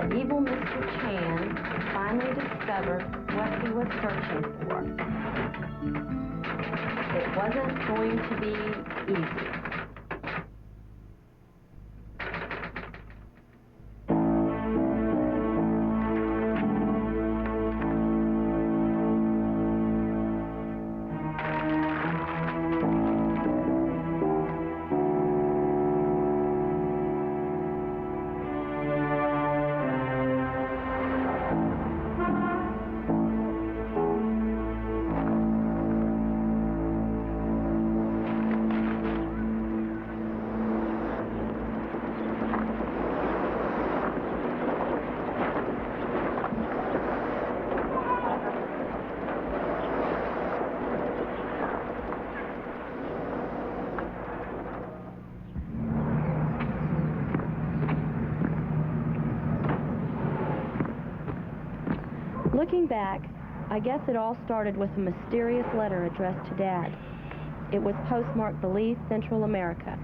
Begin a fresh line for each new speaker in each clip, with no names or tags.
the evil Mr. Chan finally discovered what he was searching for. It wasn't going to be easy. Looking back, I guess it all started with a mysterious letter addressed to Dad. It was postmarked Belize, Central America.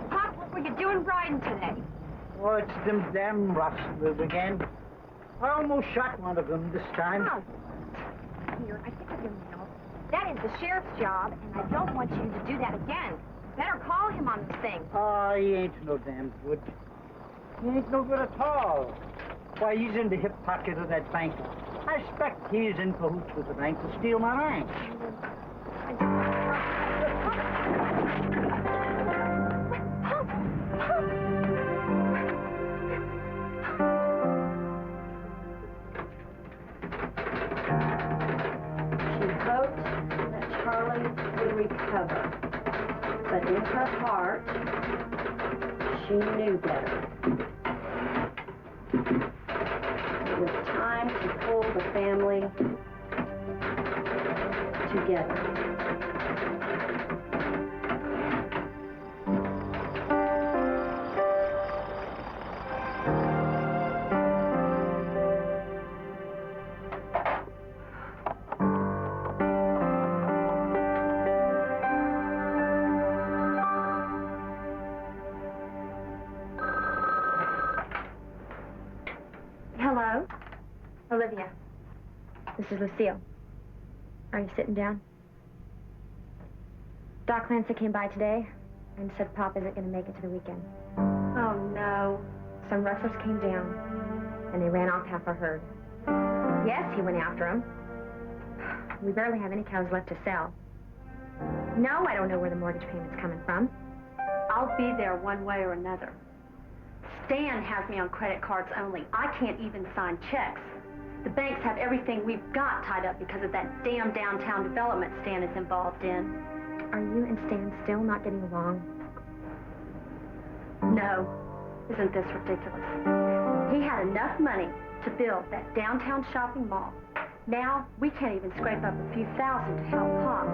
Pop, what were you doing riding today?
Oh, it's them damn rustlers again. I almost shot one of them this time.
Oh. Here, I think I can know. That is the sheriff's job, and I don't want you to do that again. Better call him on this thing.
Oh, he ain't no damn good. He ain't no good at all. Why, he's in the hip pocket of that banker. I expect he's in cahoots with the bank to steal my ranch.
She hoped that Charlie would recover, but in her heart, she knew better. It was time to pull the family together.
Hello? Olivia. This is Lucille. Are you sitting down? Doc Clancy came by today and said Pop isn't going to make it to the weekend.
Oh, no.
Some rustlers came down, and they ran off half our herd. Yes, he went after them. We barely have any cows left to sell. No, I don't know where the mortgage payment's coming from.
I'll be there one way or another. Stan has me on credit cards only. I can't even sign checks. The banks have everything we've got tied up because of that damn downtown development Stan is involved in.
Are you and Stan still not getting along?
No. Isn't this ridiculous? He had enough money to build that downtown shopping mall. Now, we can't even scrape up a few thousand to help Pop.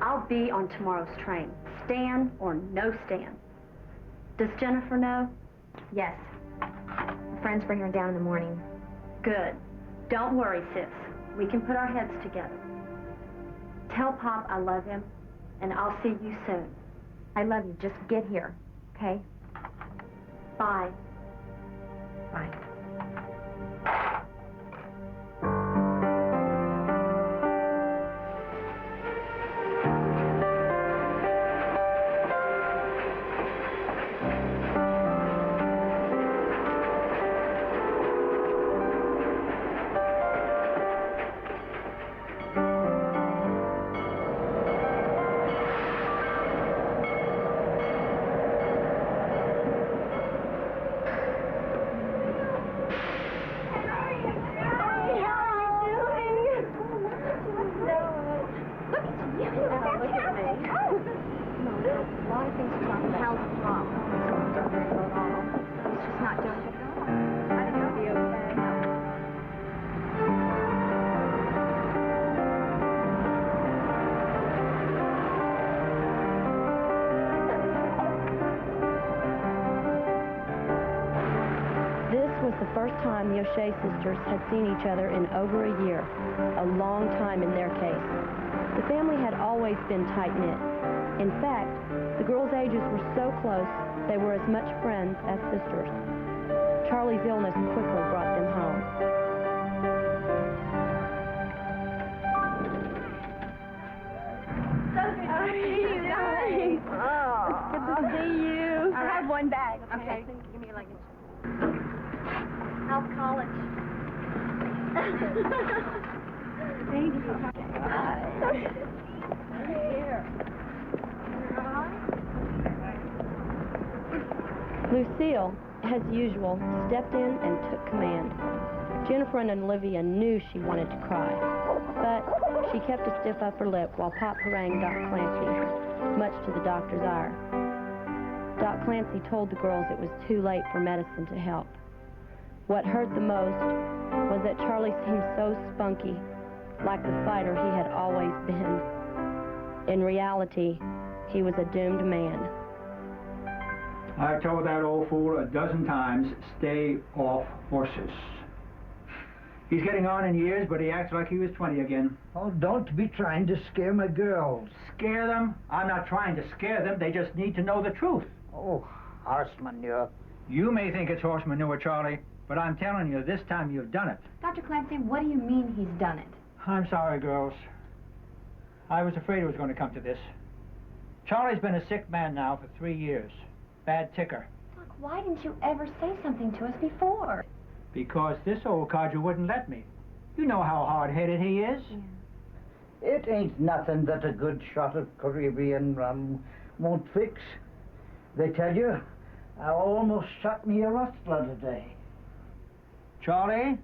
I'll be on tomorrow's train, Stan or no Stan. Does Jennifer know?
Yes. Friends bring her down in the morning.
Good. Don't worry, sis. We can put our heads together. Tell Pop I love him, and I'll see you soon.
I love you. Just get here, okay?
Bye.
Bye.
The first time the O'Shea sisters had seen each other in over a year, a long time in their case. The family had always been tight-knit. In fact, the girls' ages were so close, they were as much friends as sisters. Charlie's illness quickly brought them home.
So good to see you guys. Oh. Good to see you. I have one bag. Okay. Give me your luggage.
How's college?
Thank you.
Here. Lucille, as usual, stepped in and took command. Jennifer and Olivia knew she wanted to cry, but she kept a stiff upper lip while Pop harangued Doc Clancy, much to the doctor's ire. Doc Clancy told the girls it was too late for medicine to help. What hurt the most was that Charlie seemed so spunky, like the fighter he had always been. In reality, he was a doomed man.
I've told that old fool a dozen times, stay off horses. He's getting on in years, but he acts like he was 20 again.
Oh, don't be trying to scare my girls.
Scare them? I'm not trying to scare them. They just need to know the truth.
Oh, horse manure.
You may think it's horse manure, Charlie, but I'm telling you, this time you've done it.
Dr. Clancy, what do you mean he's done it?
I'm sorry, girls. I was afraid it was going to come to this. Charlie's been a sick man now for 3 years. Bad ticker.
Doc, why didn't you ever say something to us before?
Because this old codger wouldn't let me. You know how hard-headed he is.
Yeah.
It ain't nothing that a good shot of Caribbean rum won't fix. They tell you, I almost shot me a rustler today.
Charlie,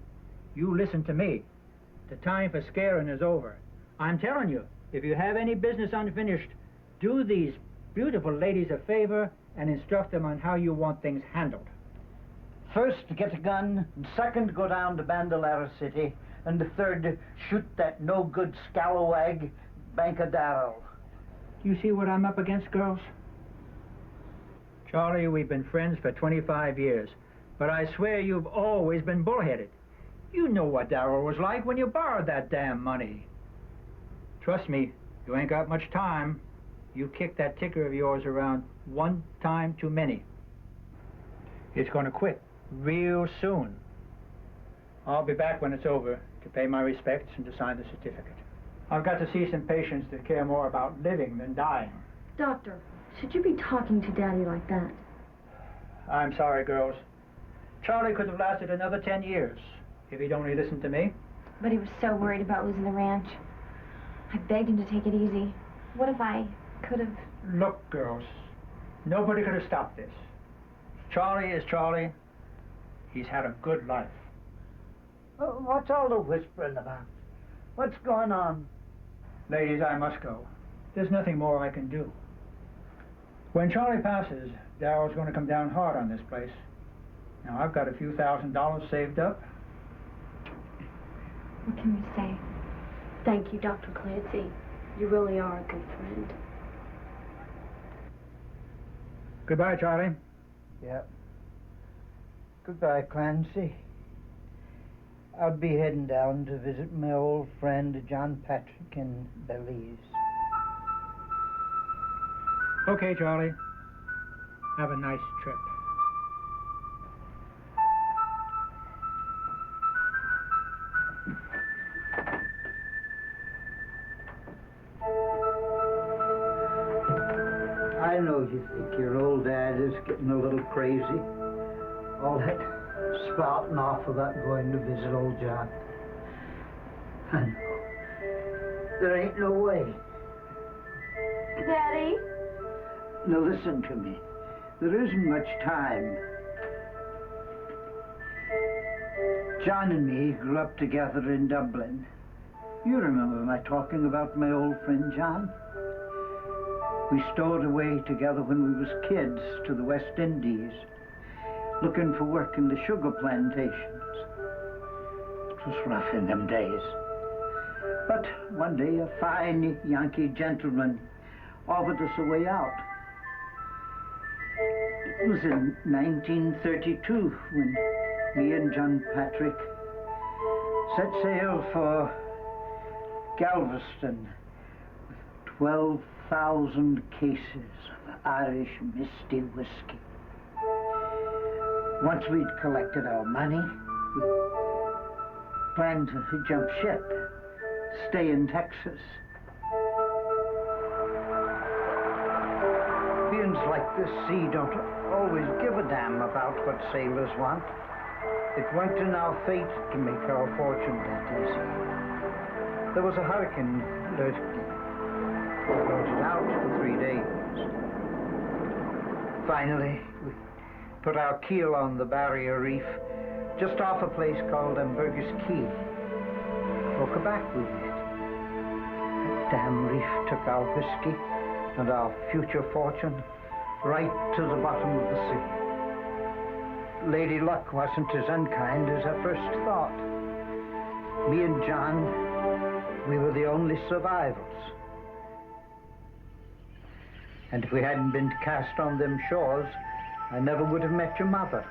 you listen to me. The time for scaring is over. I'm telling you, if you have any business unfinished, do these beautiful ladies a favor and instruct them on how you want things handled.
First, get a gun, and second, go down to Banderlero City, and the third, shoot that no-good scalawag, Banker Darrell.
You see what I'm up against, girls? Charlie, we've been friends for 25 years, but I swear you've always been bullheaded. You know what Darrell was like when you borrowed that damn money. Trust me, you ain't got much time. You kicked that ticker of yours around one time too many. It's going to quit real soon. I'll be back when it's over to pay my respects and to sign the certificate. I've got to see some patients that care more about living than dying.
Doctor, should you be talking to Daddy like that?
I'm sorry, girls. Charlie could have lasted another 10 years if he'd only listened to me.
But he was so worried about losing the ranch. I begged him to take it easy. What if I could have...
Look, girls, nobody could have stopped this. Charlie is Charlie. He's had a good life.
What's all the whispering about? What's going on?
Ladies, I must go. There's nothing more I can do. When Charlie passes, Darrell's going to come down hard on this place. Now, I've got a few $1,000s saved up.
What can we say?
Thank you, Dr. Clancy. You really are a good friend.
Goodbye, Charlie.
Yep. Goodbye, Clancy. I'll be heading down to visit my old friend John Patrick in Belize.
Okay, Charlie. Have a nice trip.
I know you think your old dad is getting a little crazy. All that spouting off about going to visit old John. I know. There ain't no way.
Daddy?
Now listen to me. There isn't much time. John and me grew up together in Dublin. You remember my talking about my old friend John? We stowed away together when we was kids to the West Indies, looking for work in the sugar plantations. It was rough in them days. But one day a fine Yankee gentleman offered us a way out. It was in 1932 when me and John Patrick set sail for Galveston with 12,000 cases of Irish misty whiskey. Once we'd collected our money, we planned to jump ship, stay in Texas. Beings like this sea don't always give a damn about what sailors want. It weren't in our fate to make our fortune that easy. There was a hurricane lurking. We floated out for 3 days. Finally, we put our keel on the barrier reef just off a place called Ambergris Key. Broke aback we did. That damn reef took our whiskey and our future fortune right to the bottom of the sea. Lady Luck wasn't as unkind as I first thought. Me and John, we were the only survivors. And if we hadn't been cast on them shores, I never would have met your mother.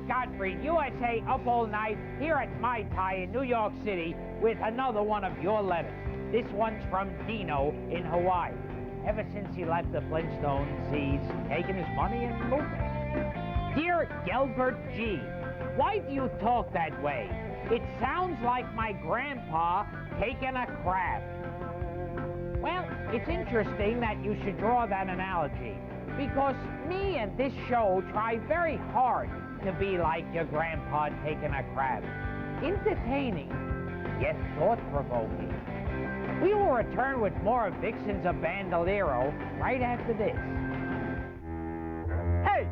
Godfrey, USA Up All Night, here at My Thai in New York City with another one of your letters. This one's from Dino in Hawaii. Ever since he left the Flintstones, he's taken his money and moved it. Dear Gilbert G., why do you talk that way? It sounds like my grandpa taking a crab. Well, it's interesting that you should draw that analogy, because me and this show try very hard to be like your grandpa taking a crab. Entertaining, yet thought-provoking. We will return with more of Vixens of Banderlero right after this.
Hey,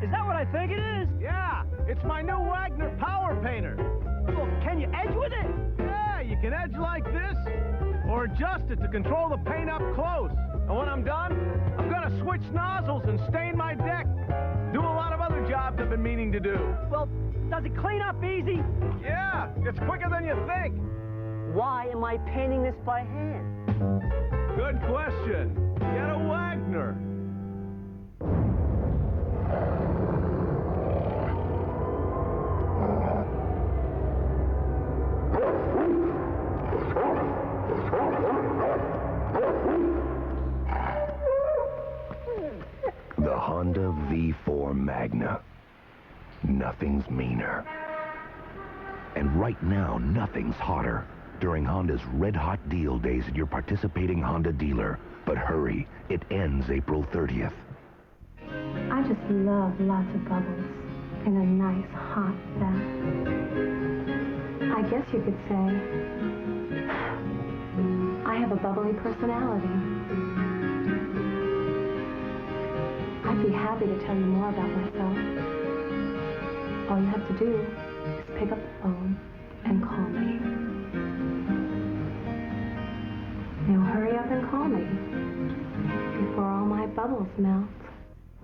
is that what I think it is? Yeah, it's my new Wagner power painter. Well, can you edge with it? Yeah, you can edge like this, or adjust it to control the paint up close. And when I'm done, I'm gonna switch nozzles and stain my deck. Do a lot of other jobs I've been meaning to do.
Well, does it clean up easy?
Yeah, it's quicker than you think.
Why am I painting this by hand?
Good question. Get a Wagner.
The Honda V4 Magna. Nothing's meaner. And right now, nothing's hotter. During Honda's red-hot deal days at your participating Honda dealer. But hurry, it ends April 30th.
I just love lots of bubbles in a nice hot bath. I guess you could say I have a bubbly personality. I'd be happy to tell you more about myself. All you have to do is pick up the phone and call me. Now hurry up and call me before all my bubbles melt.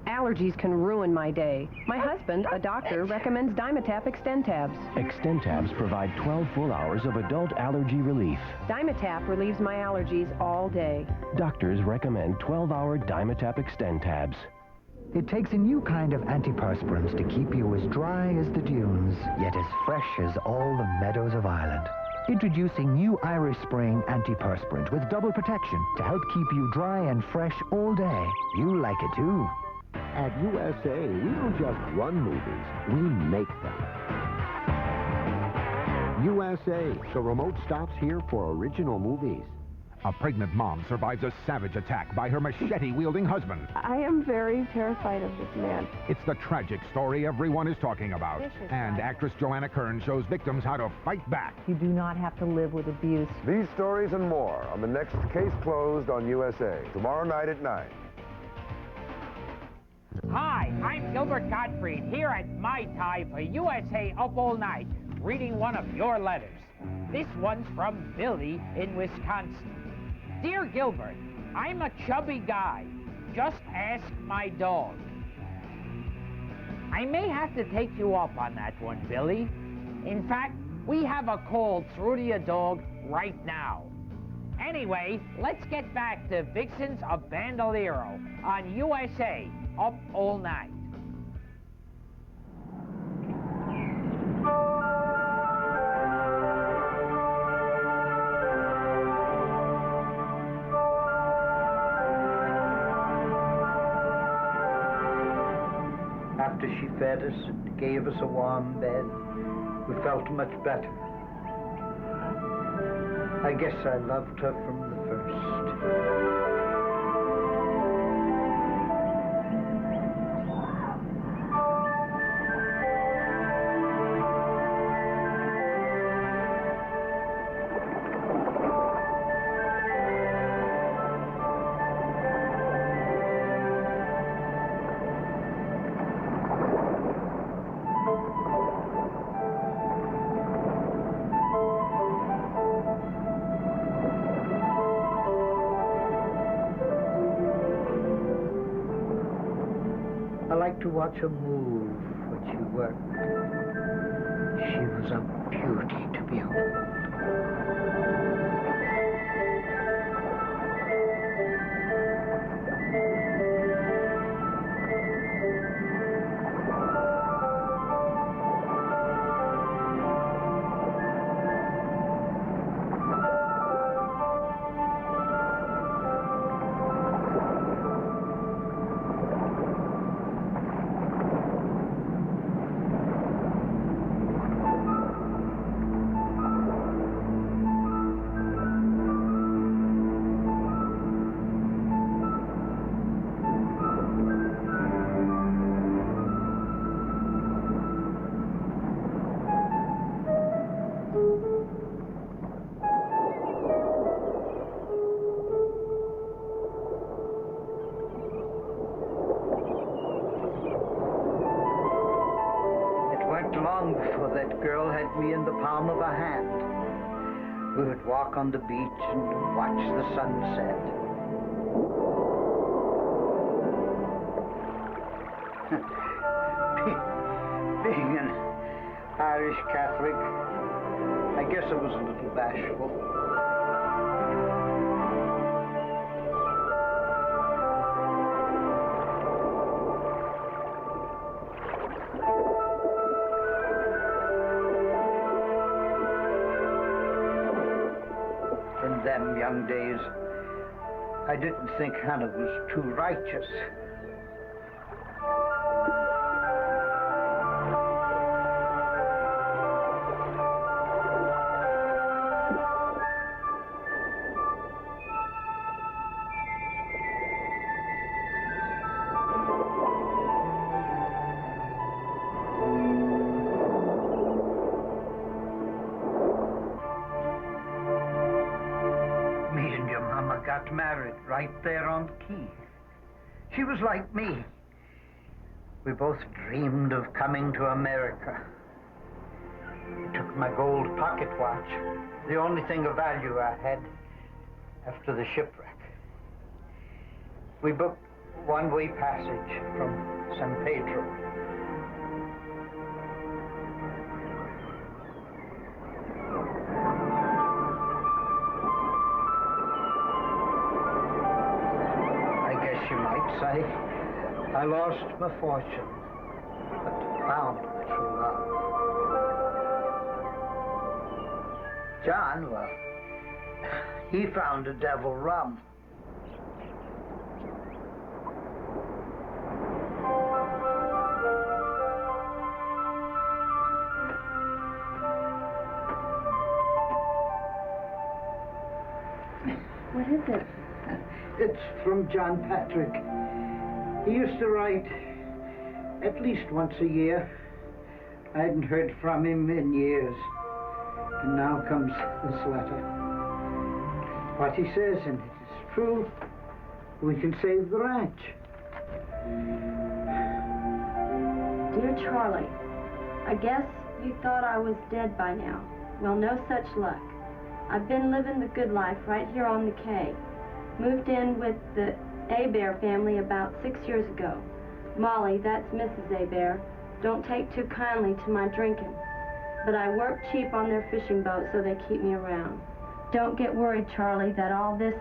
Allergies can ruin my day. My husband, a doctor, recommends Dimetap Extentabs.
Extentabs provide 12 full hours of adult allergy relief.
Dimetap relieves my allergies all day.
Doctors recommend 12-hour Dimetap Extentabs.
It takes a new kind of antiperspirants to keep you as dry as the dunes, yet as fresh as all the meadows of Ireland. Introducing new Irish Spring antiperspirant with double protection to help keep you dry and fresh all day. You'll like it too.
At USA, we don't just run movies, we make them. USA, the remote stops here for original movies.
A pregnant mom survives a savage attack by her machete-wielding husband.
I am very terrified of this man.
It's the tragic story everyone is talking about. And actress Joanna Kern shows victims how to fight back.
You do not have to live with abuse.
These stories and more on the next Case Closed on USA, tomorrow night at 9.
Hi, I'm Gilbert Gottfried here at My Tie for USA Up All Night, reading one of your letters. This one's from Billy in Wisconsin. Dear Gilbert, I'm a chubby guy. Just ask my dog. I may have to take you up on that one, Billy. In fact, we have a call through to your dog right now. Anyway, let's get back to Vixens of Banderlero on USA Up All Night.
After she fed us and gave us a warm bed, we felt much better. I guess I loved her from the first. I like to watch her move when she worked. She was a beauty to behold. Long before that girl had me in the palm of her hand. We would walk on the beach and watch the sunset. Being an Irish Catholic, I guess I was a little bashful. In them young days, I didn't think Hannah was too righteous. got married right there on the quay. She was like me. We both dreamed of coming to America. I took my gold pocket watch, the only thing of value I had after the shipwreck. We booked one-way passage from San Pedro. I guess you might say I lost my fortune, but found my true love. John, well, he found a devil rum.
What is it?
It's from John Patrick. He used to write at least once a year. I hadn't heard from him in years. And now comes this letter. What he says, and it is true, we can save the ranch.
Dear Charlie, I guess you thought I was dead by now. Well, no such luck. I've been living the good life right here on the Cay. Moved in with the Hebert family about 6 years ago. Molly, that's Mrs. Hebert, don't take too kindly to my drinking. But I work cheap on their fishing boat, so they keep me around. Don't get worried, Charlie, that all this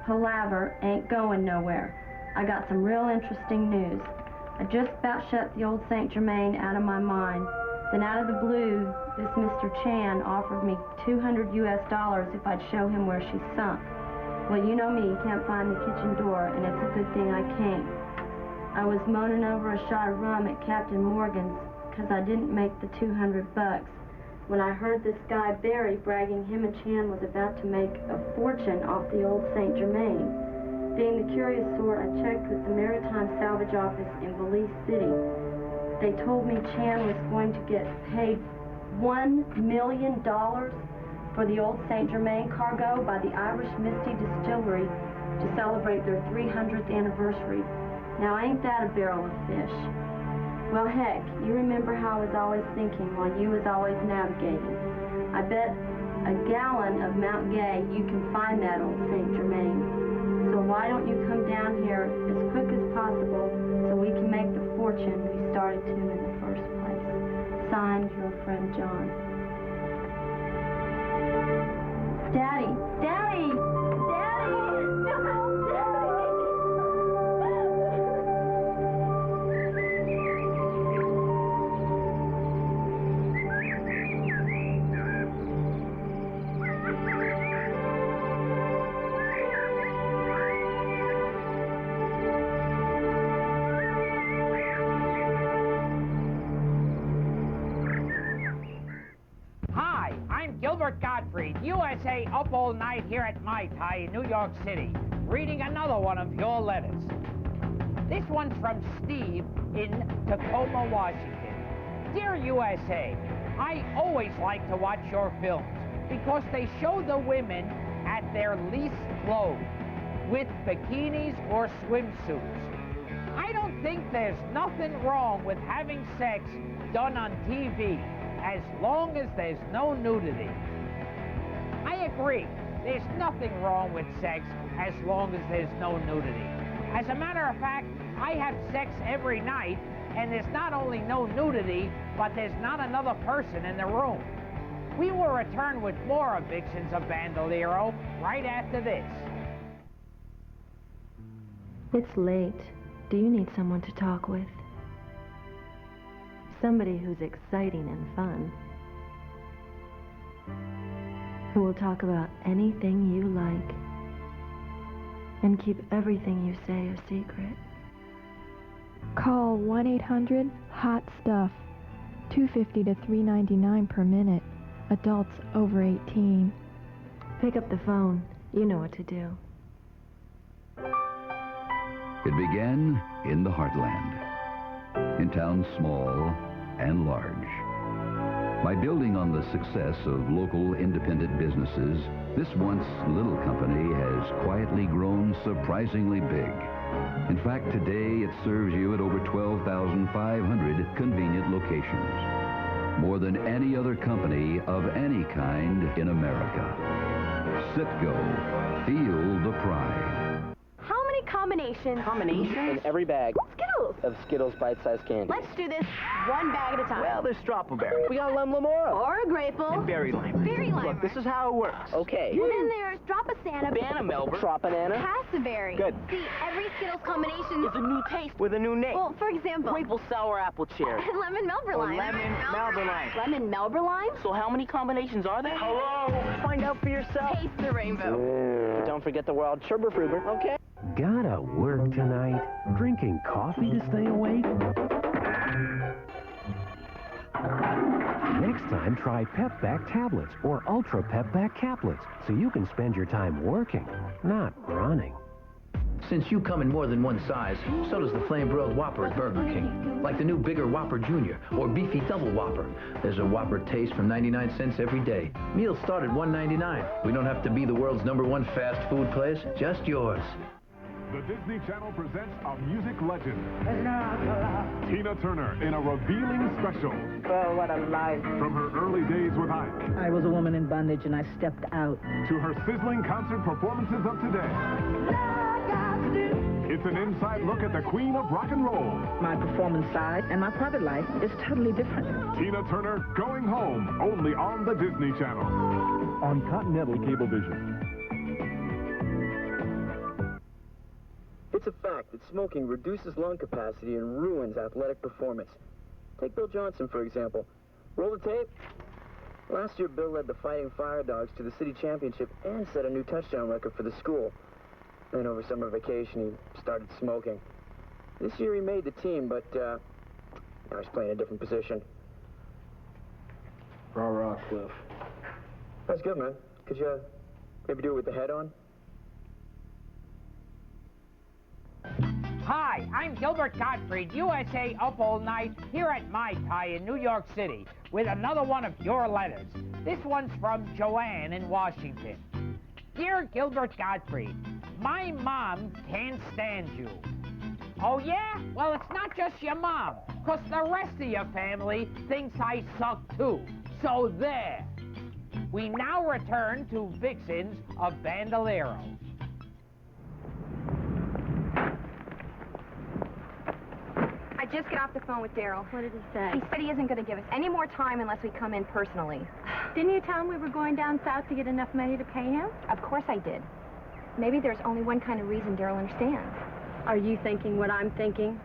palaver ain't going nowhere. I got some real interesting news. I just about shut the old St. Germain out of my mind. Then out of the blue, this Mr. Chan offered me $200 if I'd show him where she sunk. Well, you know me, you can't find the kitchen door, and it's a good thing I came. I was moaning over a shot of rum at Captain Morgan's because I didn't make the $200 when I heard this guy Barry bragging him and Chan was about to make a fortune off the old St. Germain. Being the curious sort, I checked with the Maritime Salvage Office in Belize City. They told me Chan was going to get paid $1 million for the old St. Germain cargo by the Irish Misty Distillery to celebrate their 300th anniversary. Now, ain't that a barrel of fish? Well, heck, you remember how I was always thinking while you was always navigating. I bet a gallon of Mount Gay you can find that old St. Germain. So why don't you come down here as quick as possible so we can make the fortune we started to in the first place. Signed, your friend John. Daddy! Daddy! Daddy! No! Daddy!
USA up all night here at Mai Tai in New York City, reading another one of your letters. This one's from Steve in Tacoma, Washington. Dear USA, I always like to watch your films because they show the women at their least clothed, with bikinis or swimsuits. I don't think there's nothing wrong with having sex done on TV as long as there's no nudity. I agree, there's nothing wrong with sex as long as there's no nudity. As a matter of fact, I have sex every night, and there's not only no nudity, but there's not another person in the room. We will return with more of Vixens of Banderlero right after this.
It's late. Do you need someone to talk with? Somebody who's exciting and fun. Who will talk about anything you like and keep everything you say a secret.
Call 1-800-HOT-STUFF. $2.50 to $3.99 per minute. Adults over 18.
Pick up the phone. You know what to do.
It began in the heartland, in towns small and large. By building on the success of local independent businesses, this once little company has quietly grown surprisingly big. In fact, today it serves you at over 12,500 convenient locations. More than any other company of any kind in America. Citgo. Feel the pride.
How many combinations?
In every bag
Skittles.
of Skittles bite-sized candy.
Let's do this one bag at a time.
Well, there's strawberry. We got lemon-lamora.
Or a grapeful.
And berry lime.
Berry lime.
Look, this is how it works. Okay.
And then there's drop a Santa.
Banana Melba. Drop banana.
Raspberry.
Good.
See, every Skittles combination
Is a new taste with a new name.
Well, for example.
Grapeful sour apple cherry.
Lemon Melba
Or
lime.
lemon Melba lime.
Lemon Melba lime?
So how many combinations are there? Hello. Find out for yourself.
Taste the rainbow.
Don't forget the wild Fruber, okay?
Gotta work tonight? Drinking coffee to stay awake? Next time, try Pep-Back tablets or Ultra Pep-Back caplets so you can spend your time working, not running.
Since you come in more than one size, so does the flame-broiled Whopper at Burger King. Like the new bigger Whopper Jr. or beefy double Whopper. There's a Whopper taste from 99 cents every day. Meals start at $1.99. We don't have to be the world's #1 fast food place, just yours.
The Disney Channel presents a music legend. Tina Turner in a revealing special.
Oh, what a life.
From her early days with Ike
I was a woman in bondage and I stepped out.
to her sizzling concert performances of today. It's an inside look at the queen of rock and roll.
My performance side and my private life is totally different.
Tina Turner, Going Home, only on the Disney Channel. On Continental Cablevision.
It's a fact that smoking reduces lung capacity and ruins athletic performance. Take Bill Johnson, for example. Roll the tape. Last year, Bill led the Fighting Fire Dogs to the city championship and set a new touchdown record for the school. Then over summer vacation, he started smoking. This year he made the team, but now he's playing a different position.
Rah-rah, Cliff.
That's good, man. Could you maybe do it with the head on?
Hi, I'm Gilbert Gottfried, USA Up All Night, here at Mai Tai in New York City, with another one of your letters. This one's from Joanne in Washington. Dear Gilbert Gottfried, my mom can't stand you. Oh yeah? Well, it's not just your mom, 'cause the rest of your family thinks I suck too. So there. We now return to Vixens of Banderlero.
I just got off the phone with Daryl.
What did he say?
He said he isn't going to give us any more time unless we come in personally.
Didn't you tell him we were going down south to get enough money to pay him?
Of course I did. Maybe there's only one kind of reason Daryl understands.
Are you thinking what I'm thinking?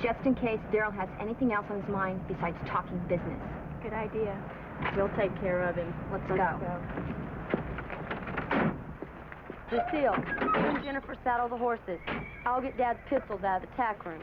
Just in case Daryl has anything else on his mind besides talking business.
Good idea. We'll take care of him.
Let's go.
Lucille, you and Jennifer saddle the horses. I'll get Dad's pistols out of the tack room.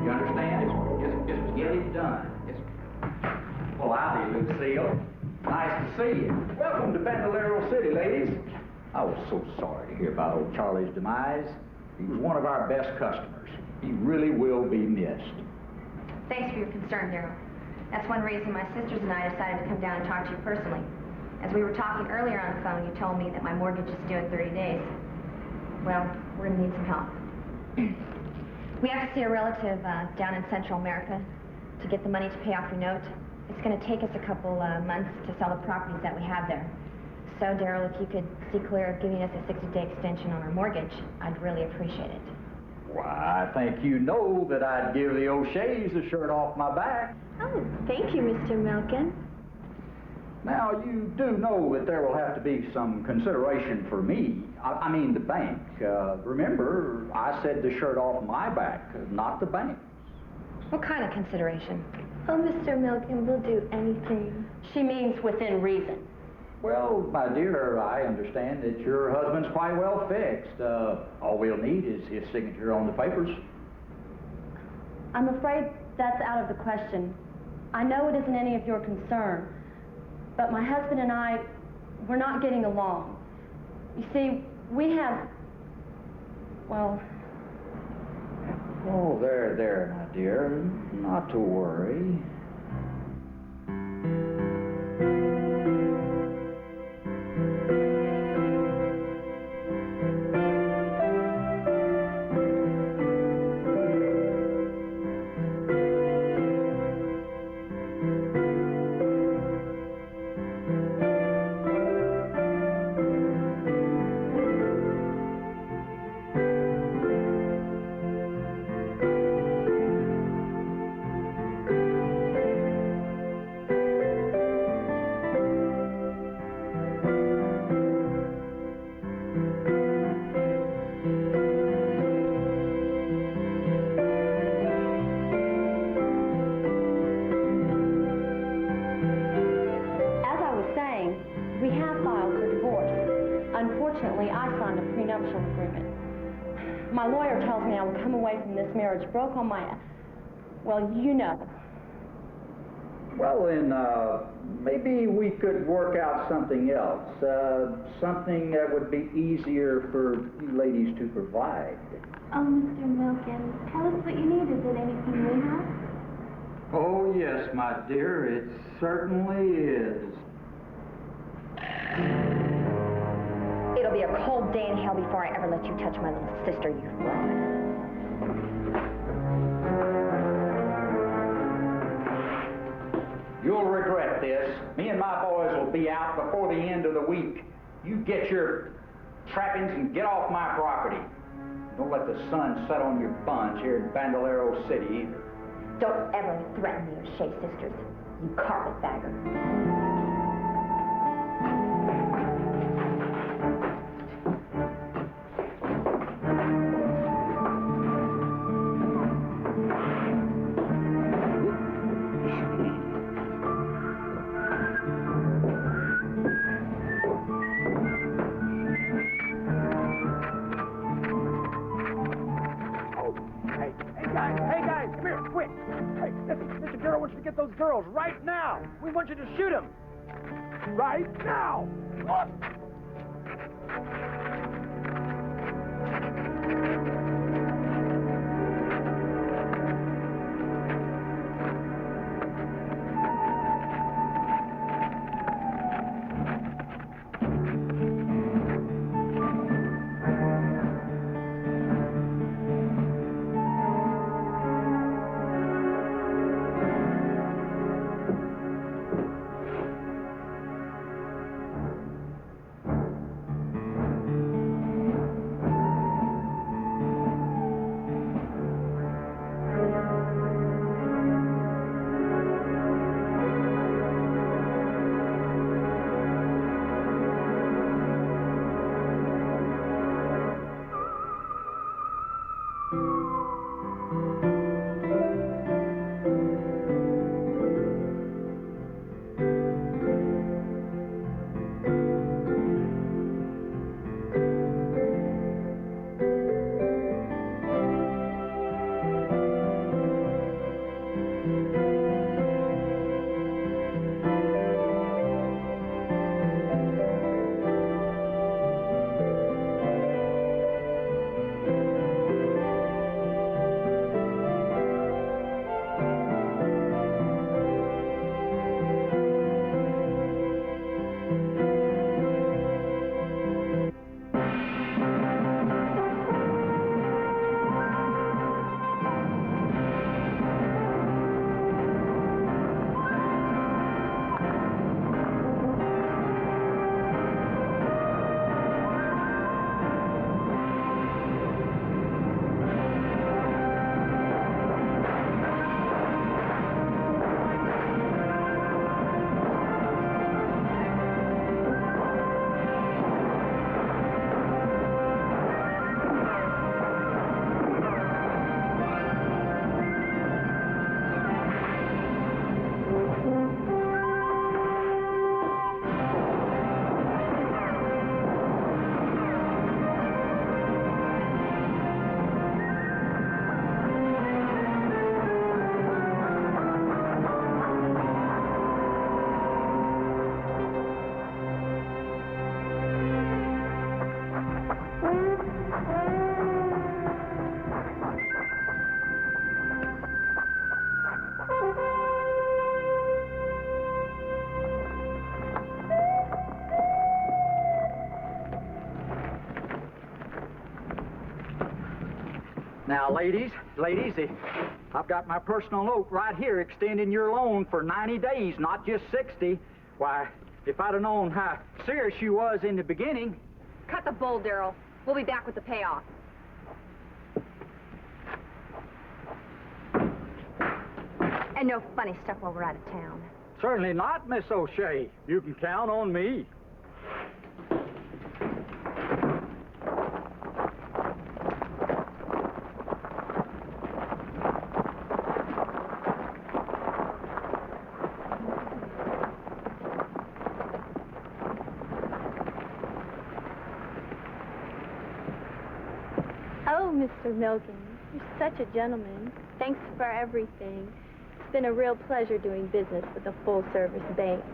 You understand? Just get it done. Well, howdy, Lucille. Nice to see you. Welcome to Banderlero City, ladies. I was so sorry to hear about old Charlie's demise. He was one of our best customers. He really will be missed.
Thanks for your concern, Daryl. That's one reason my sisters and I decided to come down and talk to you personally. As we were talking earlier on the phone, you told me that my mortgage is due in 30 days. Well, we're going to need some help. We have to see a relative down in Central America to get the money to pay off your note. It's going to take us a couple months to sell the properties that we have there. So, Daryl, if you could see clear of giving us a 60-day extension on our mortgage, I'd really appreciate it.
Why, I think you know that I'd give the O'Sheas the shirt off my back.
Oh, thank you, Mr. Milken.
Now, you do know that there will have to be some consideration for me. I mean the bank. Remember, I said the shirt off my back, not the bank.
What kind of consideration?
Oh, Mr. Milken will do anything. She means within reason.
Well, my dear, I understand that your husband's quite well fixed. All we'll need is his signature on the papers.
I'm afraid that's out of the question. I know it isn't any of your concern, but my husband and I, we're not getting along. You see, we have, well...
Oh, there, my dear. Not to worry.
Unfortunately, I signed a prenuptial agreement. My lawyer tells me I will come away from this marriage broke on my... Well, you know.
Well, then, maybe we could work out something else. Something that would be easier for you ladies to provide.
Oh, Mr. Milken, tell us what you need. Is it anything we have?
Oh, yes, my dear, it certainly is.
It'll be a cold day in hell before I ever let you touch my little sister, you fraud.
You'll regret this. Me and my boys will be out before the end of the week. You get your trappings and get off my property. Don't let the sun set on your buns here in Banderlero City either.
Don't ever threaten the O'Shea sisters, you carpetbagger.
Hey guys, come here, quick. Hey, listen, Mr. Darrow wants you to get those girls right now. We want you to shoot them. Right now. Look.
Now, ladies, I've got my personal note right here extending your loan for 90 days, not just 60. Why, if I'd have known how serious you was in the beginning...
Cut the bull, Darryl. We'll be back with the payoff. And no funny stuff while we're out of town.
Certainly not, Miss O'Shea. You can count on me.
Oh, Mr. Milken, you're such a gentleman. Thanks for everything. It's been a real pleasure doing business with a full-service bank.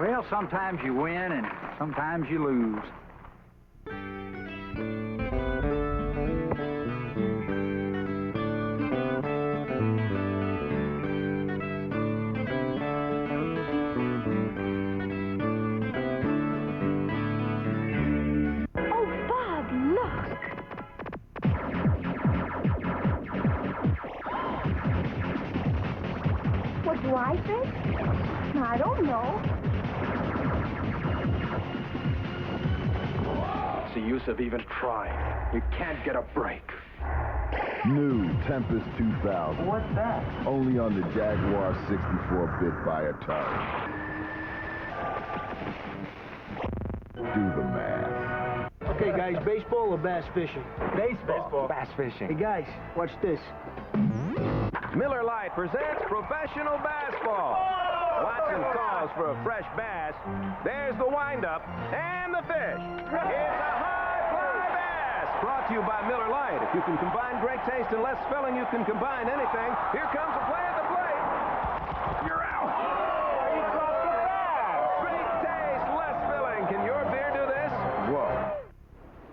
Well, sometimes you win and sometimes you lose.
What do I think? I don't know.
What's the use of even trying? You can't get a break.
New Tempest 2000.
What's that?
Only on the Jaguar 64-bit Biotar. Do the math.
Okay, guys, baseball or bass fishing?
Baseball. Bass fishing.
Hey, guys, watch this.
Miller Lite presents professional bass ball. Watson calls for a fresh bass. There's the windup and the fish. It's a high fly bass. Brought to you by Miller Lite. If you can combine great taste and less filling, you can combine anything. Here comes the play at the plate. You're out. You dropped the bass. Great taste, less filling. Can your beer do this?
Whoa.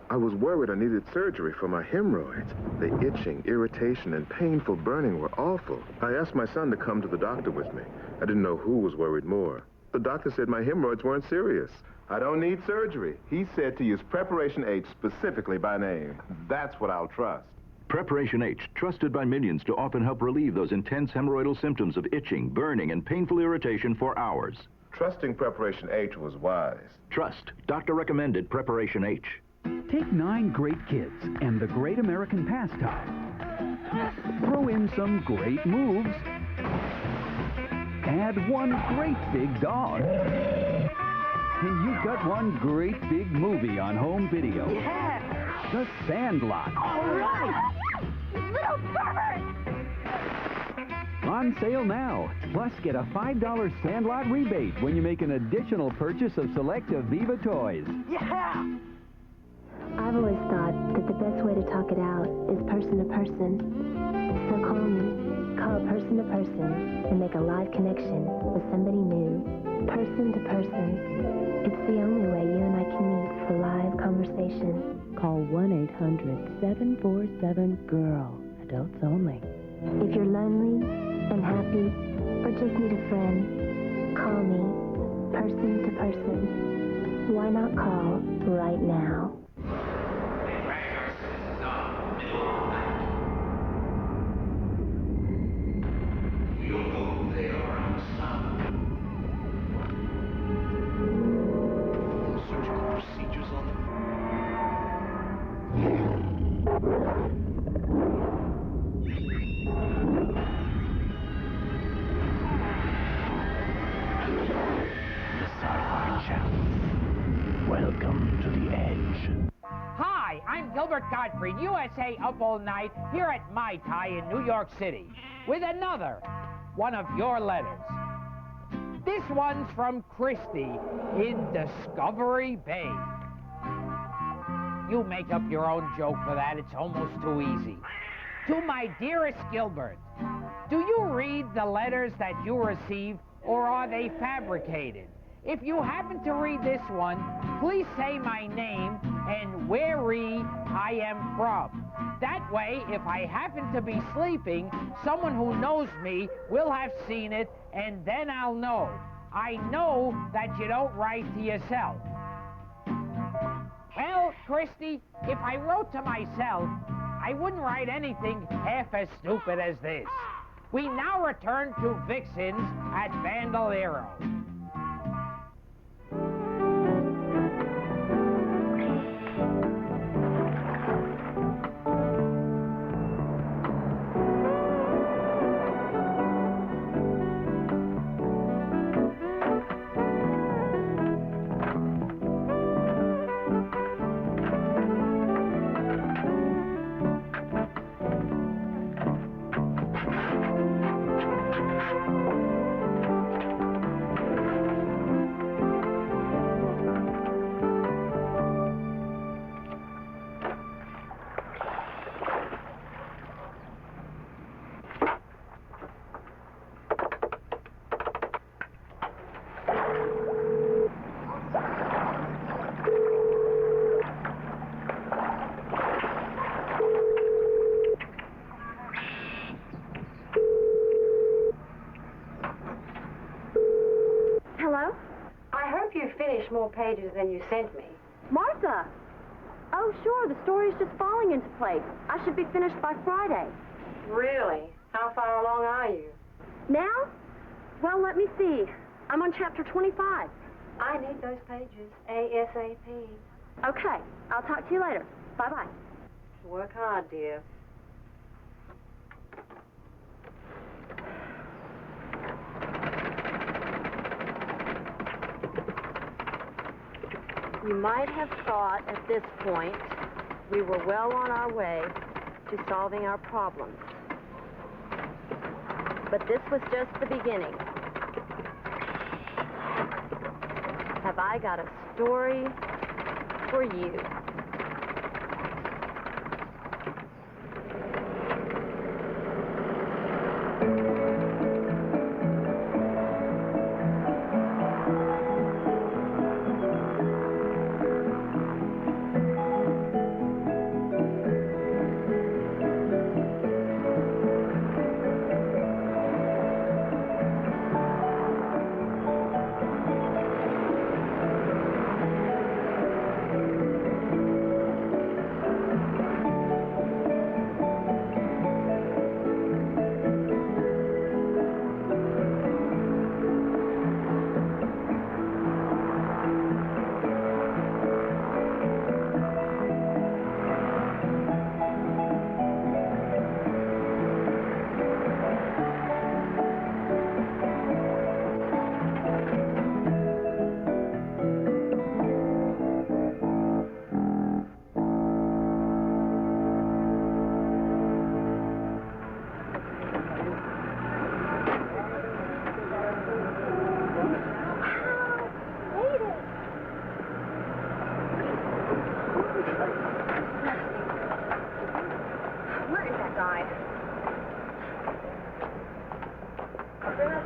I was worried I needed surgery for my hemorrhoids. The itching, irritation, and painful burning were awful. I asked my son to come to the doctor with me. I didn't know who was worried more. The doctor said my hemorrhoids weren't serious. I don't need surgery. He said to use Preparation H specifically by name. That's what I'll trust.
Preparation H, trusted by millions to often help relieve those intense hemorrhoidal symptoms of itching, burning, and painful irritation for hours.
Trusting Preparation H was wise.
Trust. Doctor recommended Preparation H.
Take 9 great kids and the great American pastime. Throw in some great moves. Add one great big dog. And you've got one great big movie on home video.
Yeah!
The Sandlot.
All right! Little pervert!
On sale now. Plus, get a $5 Sandlot rebate when you make an additional purchase of select Aviva toys.
Yeah!
I've always thought that the best way to talk it out is person to person. So call me. Call person to person and make a live connection with somebody new. Person to person. It's the only way you and I can meet for live conversation.
Call 1-800-747-GIRL. Adults only.
If you're lonely, unhappy, or just need a friend, call me. Person to person. Why not call right now?
Welcome to the Edge.
Hi, I'm Gilbert Gottfried, USA Up All Night, here at Mai Tai in New York City, with another one of your letters. This one's from Christy in Discovery Bay. You make up your own joke for that, it's almost too easy. To my dearest Gilbert, do you read the letters that you receive, or are they fabricated? If you happen to read this one, please say my name and where I am from. That way, if I happen to be sleeping, someone who knows me will have seen it, and then I'll know. I know that you don't write to yourself. Well, Christy, if I wrote to myself, I wouldn't write anything half as stupid as this. We now return to Vixens at Banderlero.
Hello?
I hope you finished more pages than you sent me.
Martha! Oh, sure, the story's just falling into place. I should be finished by Friday.
Really? How far along are you?
Now? Well, let me see. I'm on chapter 25.
I need those pages ASAP.
Okay, I'll talk to you later. Bye-bye.
Work hard, dear. You might have thought at this point we were well on our way to solving our problems. But this was just the beginning. Have I got a story for you?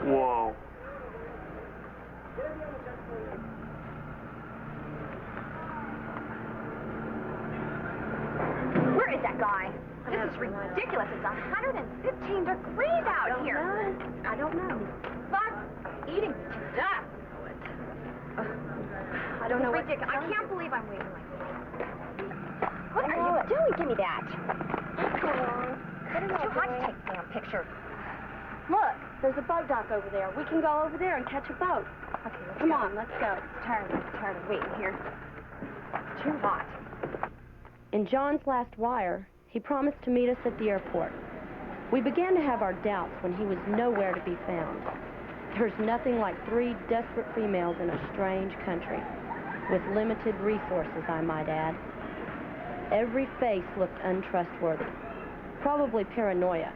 Whoa.
Where is that guy? This is ridiculous. It's 115 degrees out here.
I don't know.
But eating me to death.
I don't know what...
Ridiculous. I can't believe I'm waiting like this. What are you doing? Give me that. It's too hot to take a damn picture.
Look, there's a boat dock over there. We can go over there and catch a boat.
Okay, let's
Come
go.
on, let's go.
I'm tired of waiting here. It's too hot.
In John's last wire, he promised to meet us at the airport. We began to have our doubts when he was nowhere to be found. There's nothing like three desperate females in a strange country, with limited resources, I might add. Every face looked untrustworthy, probably paranoia.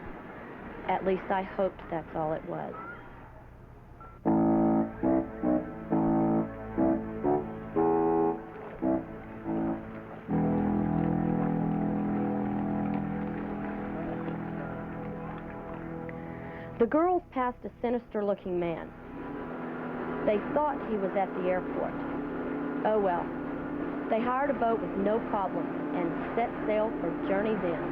At least I hoped that's all it was. The girls passed a sinister-looking man. They thought he was at the airport. Oh well, They hired a boat with no problem and set sail for Journey's End.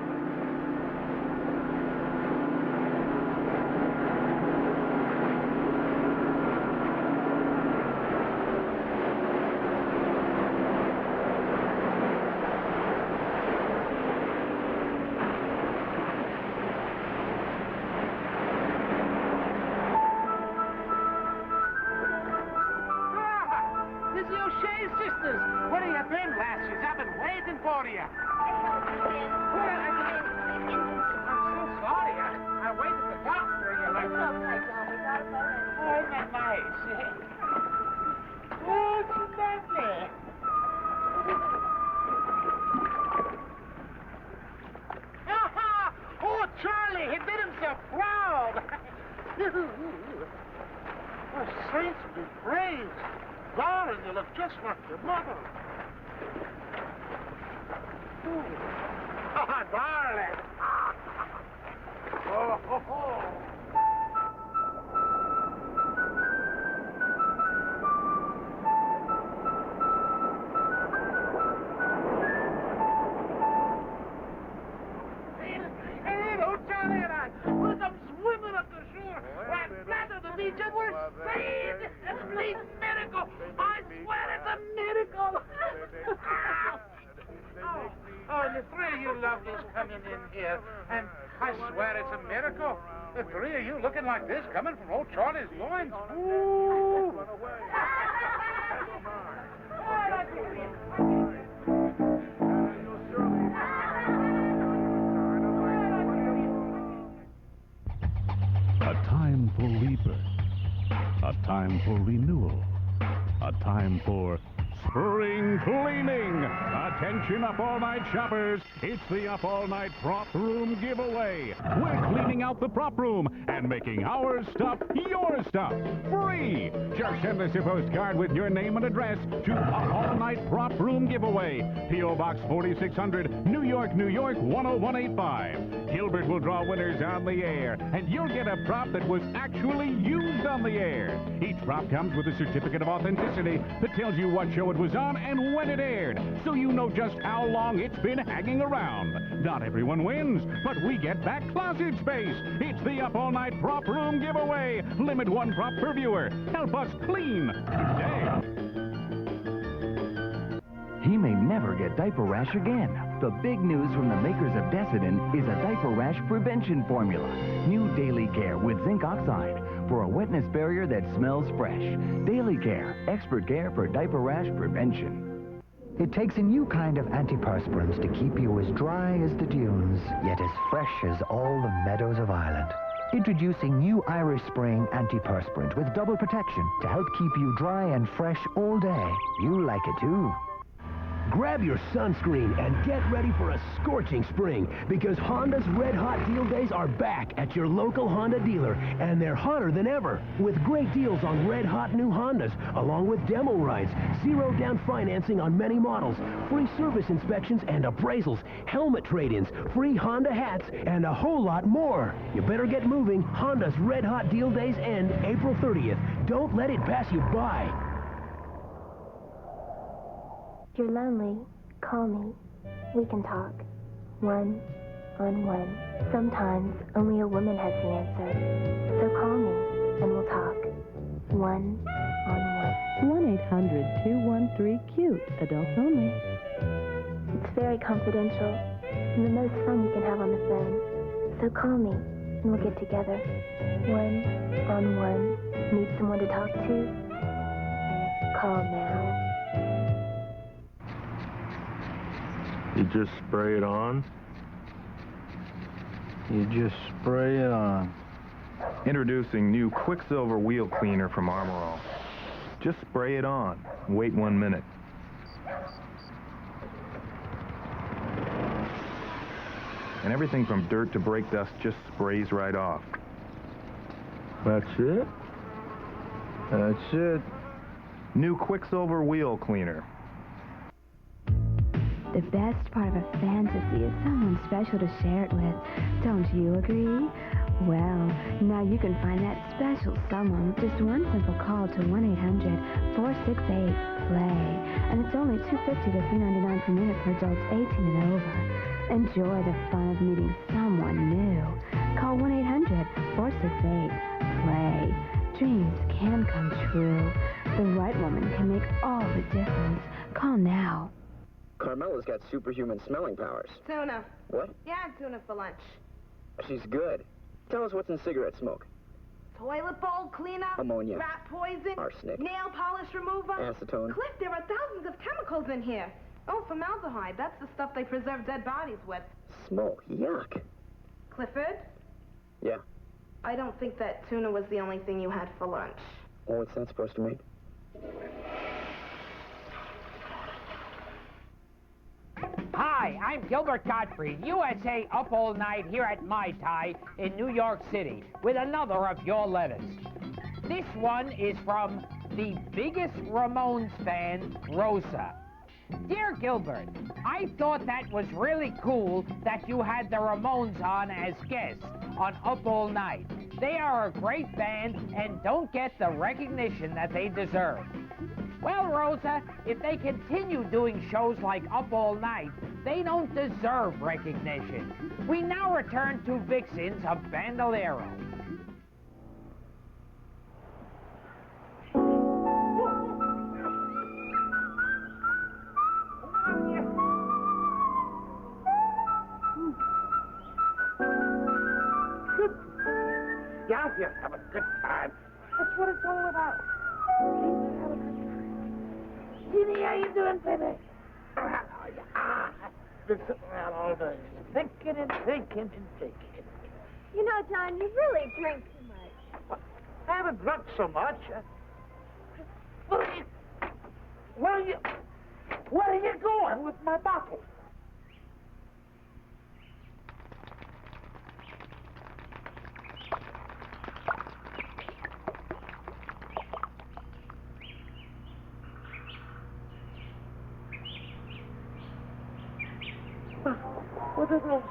Just like your mother. Oh, darling. Oh, ho, ho. Hey, don't Charlie and I. We'll come swimming up the shore right back to the beach and we're saved. It's a miracle. I swear it's a miracle. Oh, and the three of you lovelies coming in here, and I swear it's a miracle. The three of you looking like this coming from old Charlie's loins. Ooh.
A time for rebirth. A time for renewal. A time for spring cleaning. Attention Up All Night shoppers. It's the Up All Night Prop Room giveaway. We're cleaning out the prop room and making our stuff your stuff. Free. Just send us a postcard with your name and address to Up All Night Prop Room giveaway. P.O. Box 4600, New York, New York 10185. Gilbert will draw winners on the air, and you'll get a prop that was actually used on the air. Each prop comes with a certificate of authenticity that tells you what show it was on and when it aired, so you know just how long it's been hanging around. Not everyone wins, but we get back closet space. It's the Up All Night Prop Room giveaway. Limit one prop per viewer. Help us clean today.
He may never get diaper rash again. The big news from the makers of Decidin is a diaper rash prevention formula. New Daily Care with zinc oxide for a wetness barrier that smells fresh. Daily Care, expert care for diaper rash prevention.
It takes a new kind of antiperspirants to keep you as dry as the dunes, yet as fresh as all the meadows of Ireland. Introducing new Irish Spring antiperspirant with double protection to help keep you dry and fresh all day. You like it too.
Grab your sunscreen and get ready for a scorching spring, because Honda's Red Hot Deal Days are back at your local Honda dealer, and they're hotter than ever, with great deals on red hot new Hondas, along with demo rides, zero-down financing on many models, free service inspections and appraisals, helmet trade-ins, free Honda hats, and a whole lot more. You better get moving. Honda's Red Hot Deal Days end April 30th. Don't let it pass you by.
If you're lonely, call me. We can talk. One-on-one. Sometimes only a woman has the answer. So call me and we'll talk. One-on-one.
1-800-213-CUTE. Adults only.
It's very confidential and the most fun you can have on the phone. So call me and we'll get together. One-on-one. Need someone to talk to? Call now.
You just spray it on? You just spray it on. Introducing new Quicksilver Wheel Cleaner from Armor All. Just spray it on. Wait 1 minute. And everything from dirt to brake dust just sprays right off. That's it? That's it. New Quicksilver Wheel Cleaner.
The best part of a fantasy is someone special to share it with. Don't you agree?
Well, now you can find that special someone with just one simple call to 1-800-468-PLAY. And it's only $2.50 to $3.99 per minute for adults 18 and over. Enjoy the fun of meeting someone new. Call 1-800-468-PLAY. Dreams can come true. The right woman can make all the difference. Call now.
Carmela's got superhuman smelling powers.
Tuna.
What?
Yeah, tuna for lunch.
She's good. Tell us what's in cigarette smoke.
Toilet bowl cleaner.
Ammonia.
Rat poison.
Arsenic.
Nail polish remover.
Acetone.
Cliff, there are thousands of chemicals in here. Oh, formaldehyde. That's the stuff they preserve dead bodies with.
Smoke. Yuck.
Clifford?
Yeah.
I don't think that tuna was the only thing you had for lunch.
Well, what's that supposed to mean?
Hi, I'm Gilbert Gottfried, USA Up All Night here at Mai Tai in New York City with another of your letters. This one is from the biggest Ramones fan, Rosa. Dear Gilbert, I thought that was really cool that you had the Ramones on as guests on Up All Night. They are a great band and don't get the recognition that they deserve. Well, Rosa, if they continue doing shows like Up All Night, they don't deserve recognition. We now return to Vixens of Banderlero.
Yeah, just have a good time. That's what it's all about. Just have a good time. Jeannie, how you doing, baby? Been sitting around all day, thinking and thinking and thinking.
You know, John, you really drink too much.
I haven't drunk so much. Where are you going with my bottle? What is it?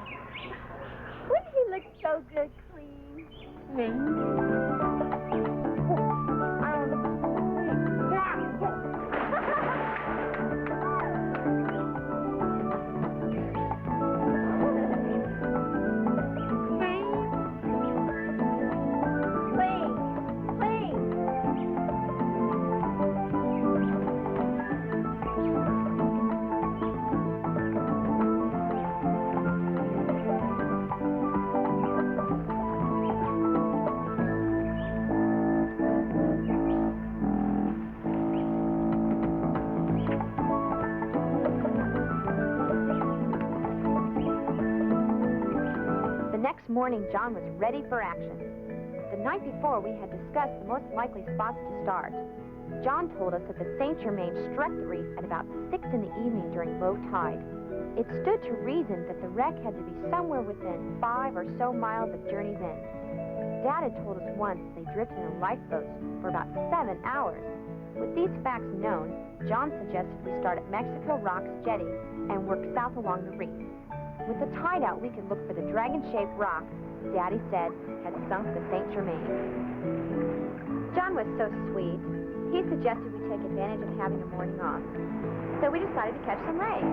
Wouldn't he look so good clean?
Me?
Next morning, John was ready for action. The night before, we had discussed the most likely spots to start. John told us that the St. Germain struck the reef at about 6 in the evening during low tide. It stood to reason that the wreck had to be somewhere within 5 or so miles of Journey's End. Dad had told us once they drifted in lifeboats for about 7 hours. With these facts known, John suggested we start at Mexico Rocks Jetty and work south along the reef. With the tide out, we could look for the dragon-shaped rock Daddy said had sunk the St. Germain. John was so sweet. He suggested we take advantage of having a morning off. So we decided to catch some rays.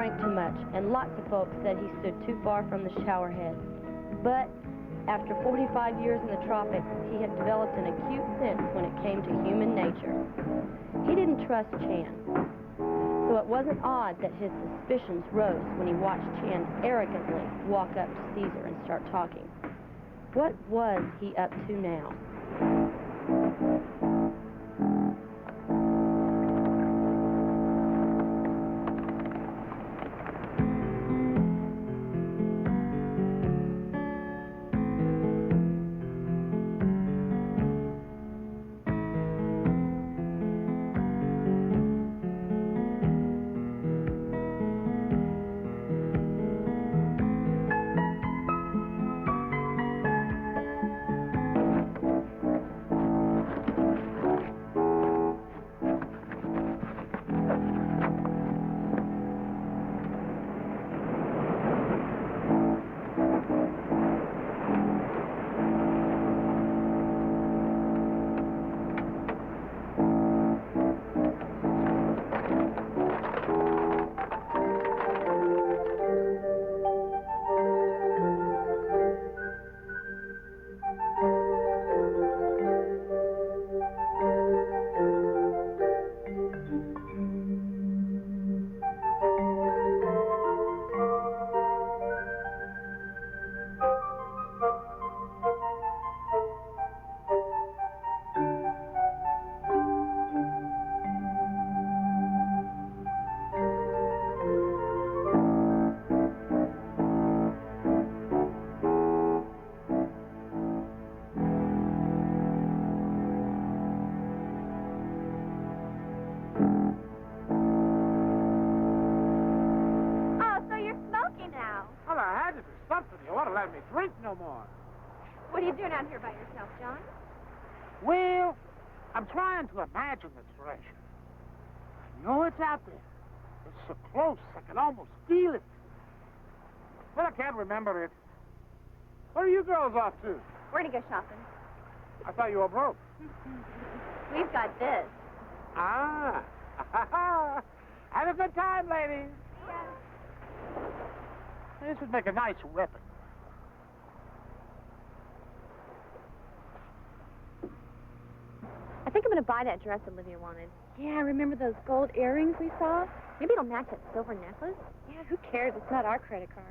drank too much, and lots of folks said he stood too far from the showerhead. But after 45 years in the tropics, he had developed an acute sense when it came to human nature. He didn't trust Chan. So it wasn't odd that his suspicions rose when he watched Chan arrogantly walk up to Caesar and start talking. What was he up to now?
let me drink no more.
What are you doing out here by yourself, John?
Well, I'm trying to imagine the treasure. I know it's out there. It's so close, I can almost feel it. But I can't remember it. Where are you girls off to?
We're gonna go shopping.
I thought you were broke.
We've got this.
Ah. Have a good time, ladies.
Yeah.
This would make a nice weapon.
I think I'm gonna buy that dress Olivia wanted. Yeah, remember those gold earrings we saw? Maybe it'll match that silver necklace? Yeah, who cares? It's not our credit card.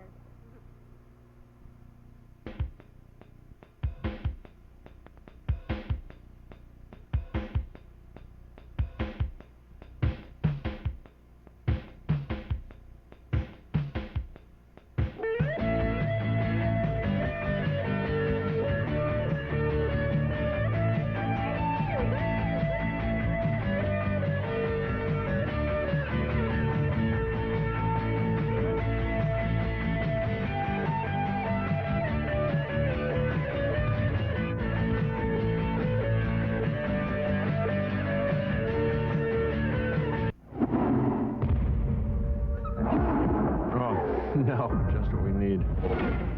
No, just what we need.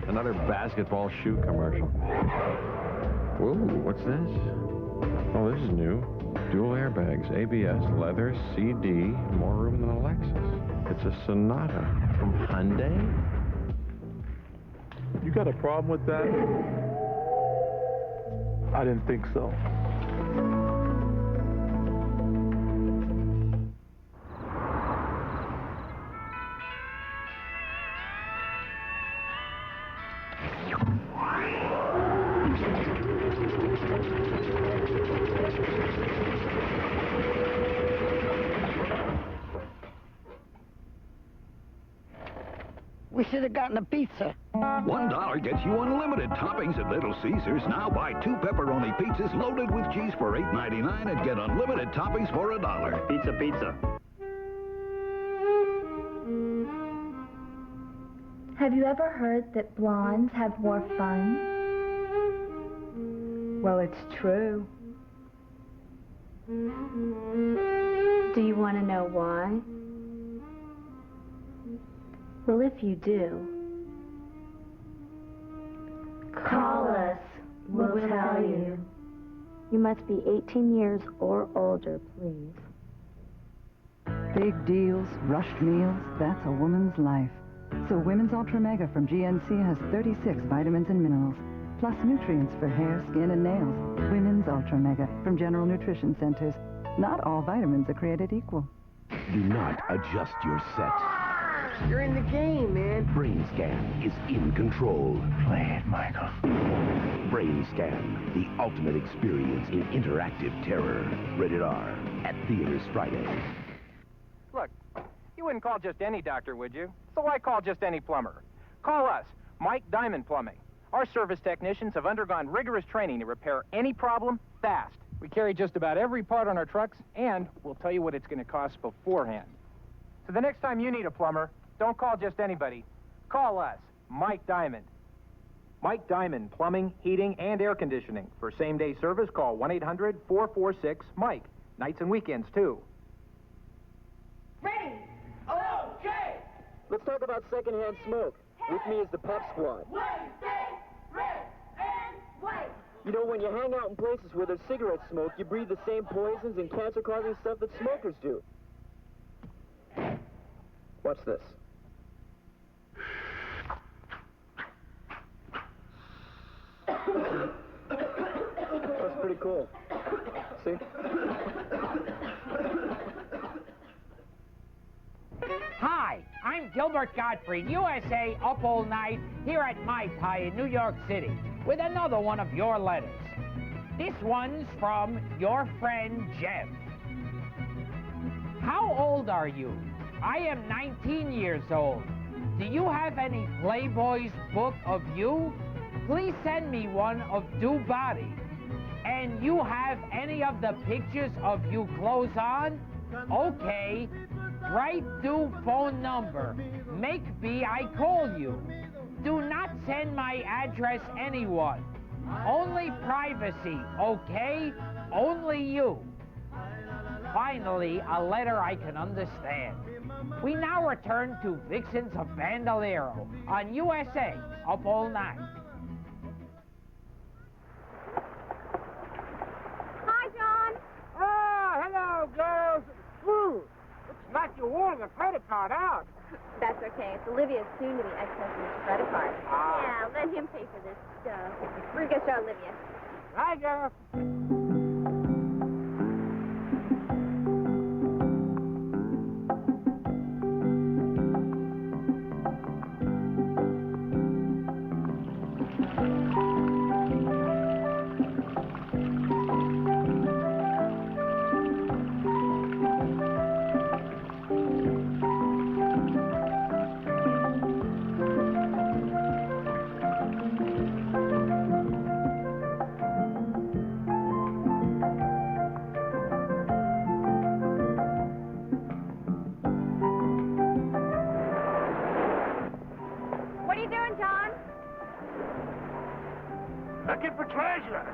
Another basketball shoe commercial. Whoa, what's this? Oh, this is new. Dual airbags, ABS, leather, CD, more room than a Lexus. It's a Sonata from Hyundai.
You got a problem with that? I didn't think so.
We should have gotten a pizza.
$1 gets you unlimited toppings at Little Caesars. Now buy 2 pepperoni pizzas loaded with cheese for $8.99 and get unlimited toppings for $1.
Pizza, pizza.
Have you ever heard that blondes have more fun?
Well, it's true.
Do you want to know why? Well, if you do, call us. We'll tell you. You must be 18 years or older, please.
Big deals, rushed meals, that's a woman's life. So Women's Ultra Mega from GNC has 36 vitamins and minerals, plus nutrients for hair, skin, and nails. Women's Ultra Mega from General Nutrition Centers. Not all vitamins are created equal.
Do not adjust your set.
You're in the game, man.
Brain Scan is in control.
Play it, Michael.
Brain Scan, the ultimate experience in interactive terror. Rated R. At theaters Friday.
Look, you wouldn't call just any doctor, would you? So why call just any plumber? Call us, Mike Diamond Plumbing. Our service technicians have undergone rigorous training to repair any problem fast. We carry just about every part on our trucks, and we'll tell you what it's going to cost beforehand. So the next time you need a plumber, don't call just anybody. Call us, Mike Diamond. Mike Diamond Plumbing, Heating, and Air Conditioning. For same-day service, call 1-800-446-MIKE. Nights and weekends, too.
Ready? Okay!
Let's talk about secondhand smoke. With me is the Pep Squad.
Red and white.
You know, when you hang out in places where there's cigarette smoke, you breathe the same poisons and cancer-causing stuff that smokers do. Watch this. That's pretty cool. See?
Hi, I'm Gilbert Gottfried, USA Up All Night, here at Mai Tai in New York City, with another one of your letters. This one's from your friend Jeff. How old are you? I am 19 years old. Do you have any Playboy's book of you? Please send me one of do body. And you have any of the pictures of you clothes on? Okay. Write do phone number. Make be I call you. Do not send my address anyone. Only privacy, okay? Only you. Finally, a letter I can understand. We now return to Vixens of Banderlero on USA Up All Night.
Hi, John.
Oh, hello, girls. Whew. Looks like you're holding a credit card out.
That's okay. It's Olivia's soon-to-be ex-husband's credit card. Yeah, let him pay for this stuff. We're going to show Olivia.
Hi, girl.
What are you doing, John?
Looking for treasure.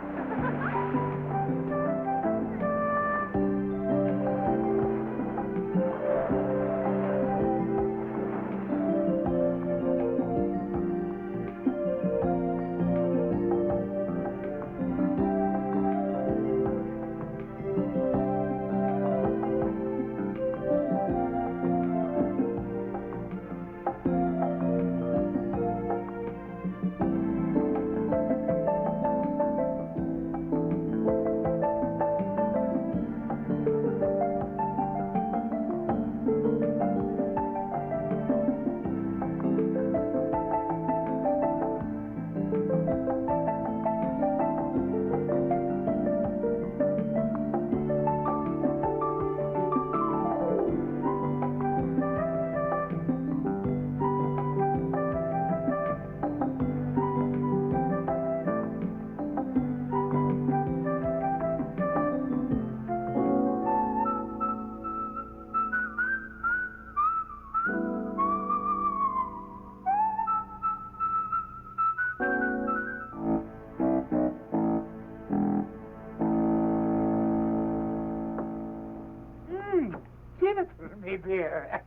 Give it to me, dear.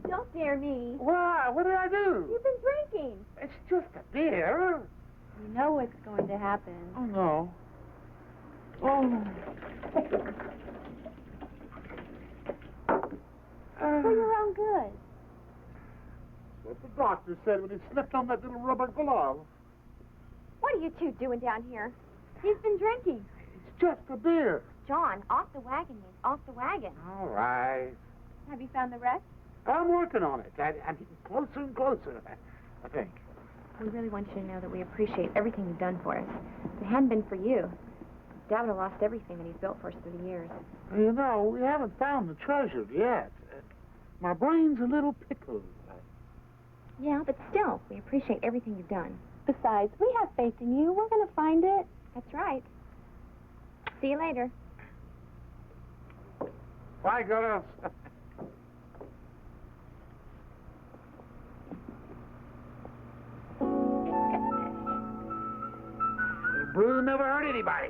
Don't dare me.
Why? What did I do?
You've been drinking.
It's just a beer.
You know what's going to happen.
Oh, no. Oh.
For your own good.
What the doctor said when he slipped on that little rubber glove.
What are you two doing down here? He's been drinking.
It's just a beer.
John, off the wagon means off the wagon.
All right.
Have you found the rest?
I'm working on it. I'm getting closer and closer, I think.
We really want you to know that we appreciate everything you've done for us. If it hadn't been for you, Dad would have lost everything that he's built for us through the years.
You know, we haven't found the treasure yet. My brain's a little pickled.
Yeah, but still, we appreciate everything you've done. Besides, we have faith in you. We're going to find it. That's right. See you later.
Bye, girls. Brew never hurt anybody.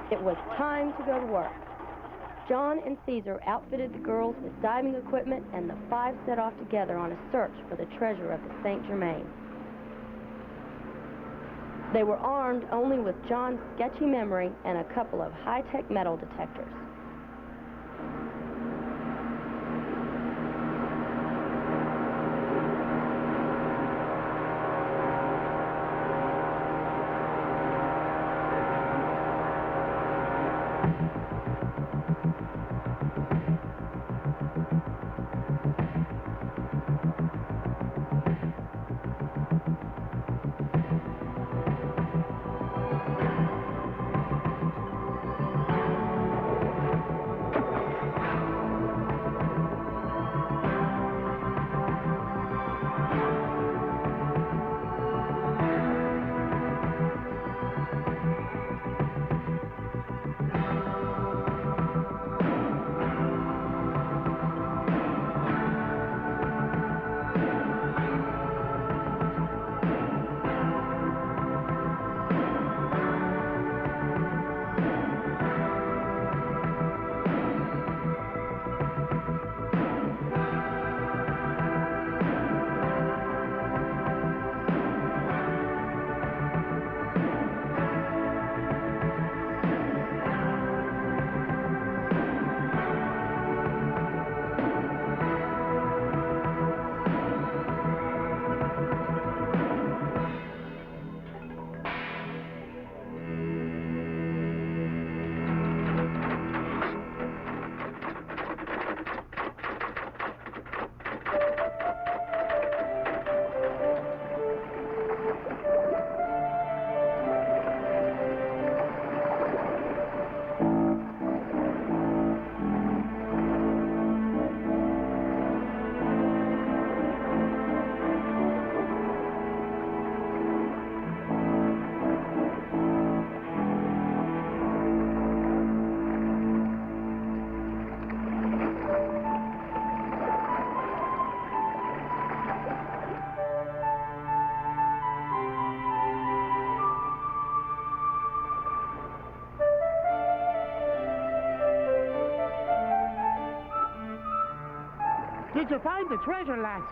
It was time to go to work. John and Caesar outfitted the girls with diving equipment, and the five set off together on a search for the treasure of the St. Germain. They were armed only with John's sketchy memory and a couple of high-tech metal detectors.
Did you find the treasure, lassie?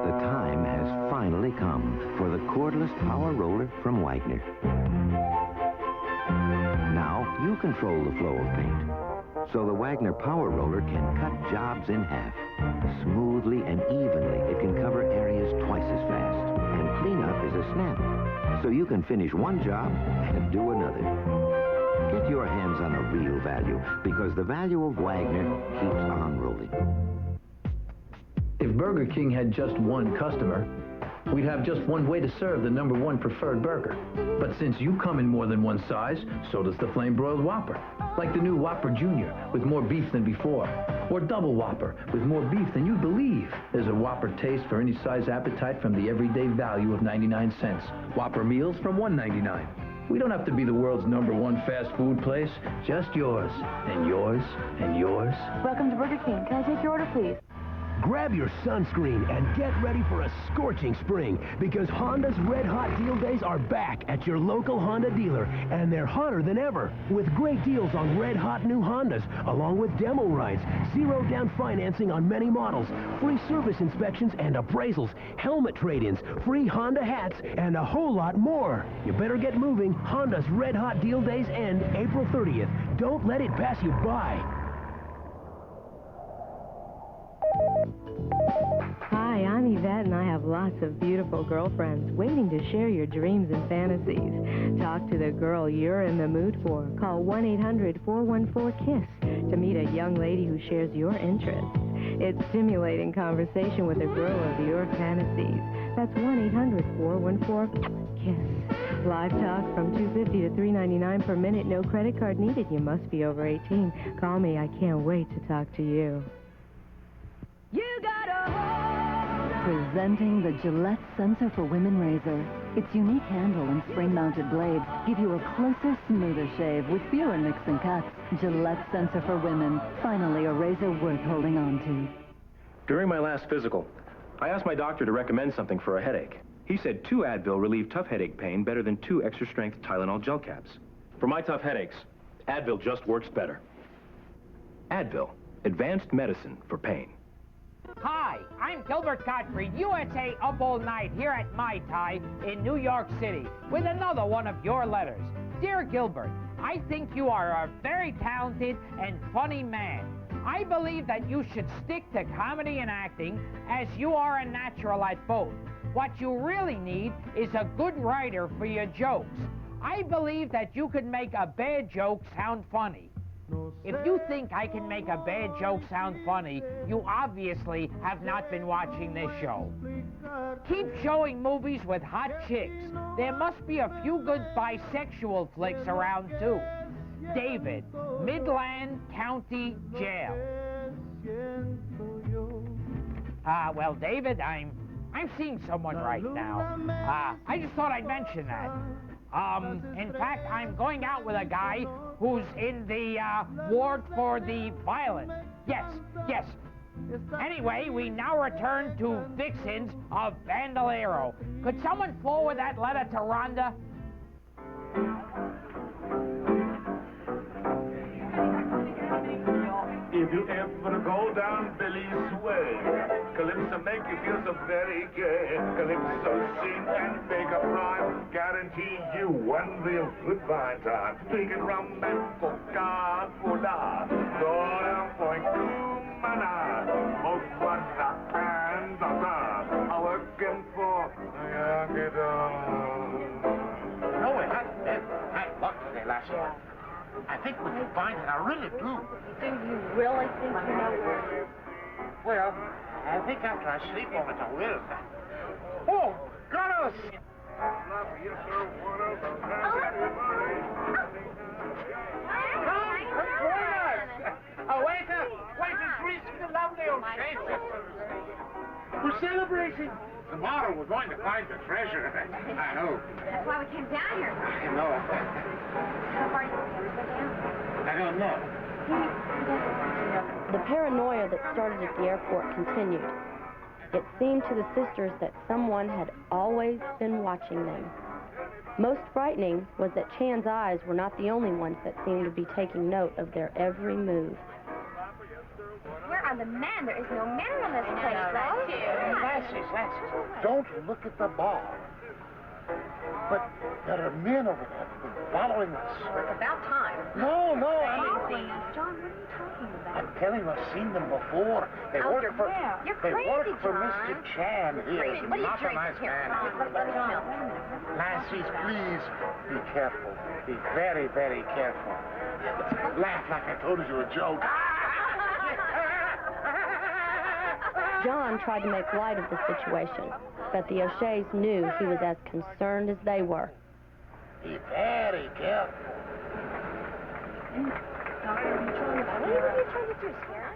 The time has finally come for the cordless power roller from Wagner. Now you control the flow of paint, so the Wagner Power Roller can cut jobs in half. Smoothly and evenly, it can cover areas twice as fast, and cleanup is a snap. so you can finish one job and do another. Get your hands on the real value, because the value of Wagner keeps on rolling.
If Burger King had just one customer, we'd have just one way to serve the #1 preferred burger. But since you come in more than one size, so does the flame-broiled Whopper. Like the new Whopper Jr. with more beef than before. Or Double Whopper with more beef than you'd believe. There's a Whopper taste for any size appetite from the everyday value of 99 cents. Whopper meals from $1.99. We don't have to be the world's #1 fast food place. Just yours, and yours, and yours.
Welcome to Burger King. Can I take your order, please?
Grab your sunscreen and get ready for a scorching spring, because Honda's Red Hot Deal Days are back at your local Honda dealer, and they're hotter than ever, with great deals on red hot new Hondas, along with demo rides, 0 down financing on many models, free service inspections and appraisals, helmet trade-ins, free Honda hats, and a whole lot more. You better get moving. Honda's Red Hot Deal Days end April 30th. Don't let it pass you by.
Hi, I'm Yvette, and I have lots of beautiful girlfriends waiting to share your dreams and fantasies. Talk to the girl you're in the mood for. Call 1-800-414-KISS to meet a young lady who shares your interests. It's stimulating conversation with a girl of your fantasies. That's 1-800-414-KISS. Live talk from $2.50 to $3.99 per minute. No credit card needed. You must be over 18. Call me. I can't wait to talk to you.
Presenting the Gillette Sensor for Women razor. Its unique handle and spring-mounted blades give you a closer, smoother shave with fewer nicks and cuts. Gillette Sensor for Women. Finally, a razor worth holding on to.
During my last physical, I asked my doctor to recommend something for a headache. He said 2 Advil relieve tough headache pain better than 2 extra-strength Tylenol gel caps. For my tough headaches, Advil just works better. Advil, advanced medicine for pain.
Hi, I'm Gilbert Gottfried, USA Up All Night here at Mai Tai in New York City with another one of your letters. Dear Gilbert, I think you are a very talented and funny man. I believe that you should stick to comedy and acting, as you are a natural at both. What you really need is a good writer for your jokes. I believe that you could make a bad joke sound funny. If you think I can make a bad joke sound funny, you obviously have not been watching this show. Keep showing movies with hot chicks. There must be a few good bisexual flicks around, too. David, Midland County Jail. Well, David, I'm seeing someone right now. I just thought I'd mention that. In fact, I'm going out with a guy who's in the ward for the violent. Yes. Anyway, we now return to Vixens of Banderlero. Could someone forward that letter to Rhonda?
If you ever go down Billy's way, Calypso make you feel so very gay. Calypso sing and make a rhyme, guarantee you one real good fine time. Drinking rum and Coca-Cola, go down Point Cumana, Moquana and Dada, are working for Yankee
No, we're not dead. Had luck today, last year. I think we can find it. I really do.
Do you really think you know where?
Well, I think after I sleep over it, I will. Oh, Carlos! Oh, wake up! Wake up, Greece, the lovely old shape. We're celebrating. Tomorrow we're going to find the treasure. I know.
That's why we came down here.
I know.
How far do you think we go down?
I don't know.
The paranoia that started at the airport continued. It seemed to the sisters that someone had always been watching them. Most frightening was that Chan's eyes were not the only ones that seemed to be taking note of their every move.
Where are the men? There is no men in this place, though.
Lassie, don't look at the ball. But there are men over there following us.
It's about time.
No,
Following us, John, what are you talking about?
I'm telling you, I've seen them before. They
Out
work
there,
for...
where? You're
they
crazy,
work for
John.
Mr. Chan here.
Crazy. What are you
Not a
drinking?
nice
Here,
man.
let me smell.
Lassies, please be careful. Be very, very careful. Laugh like I told you a joke.
John tried to make light of the situation, but the O'Sheas knew he was as concerned as they were.
Be very careful.
What are you trying to do, Sarah?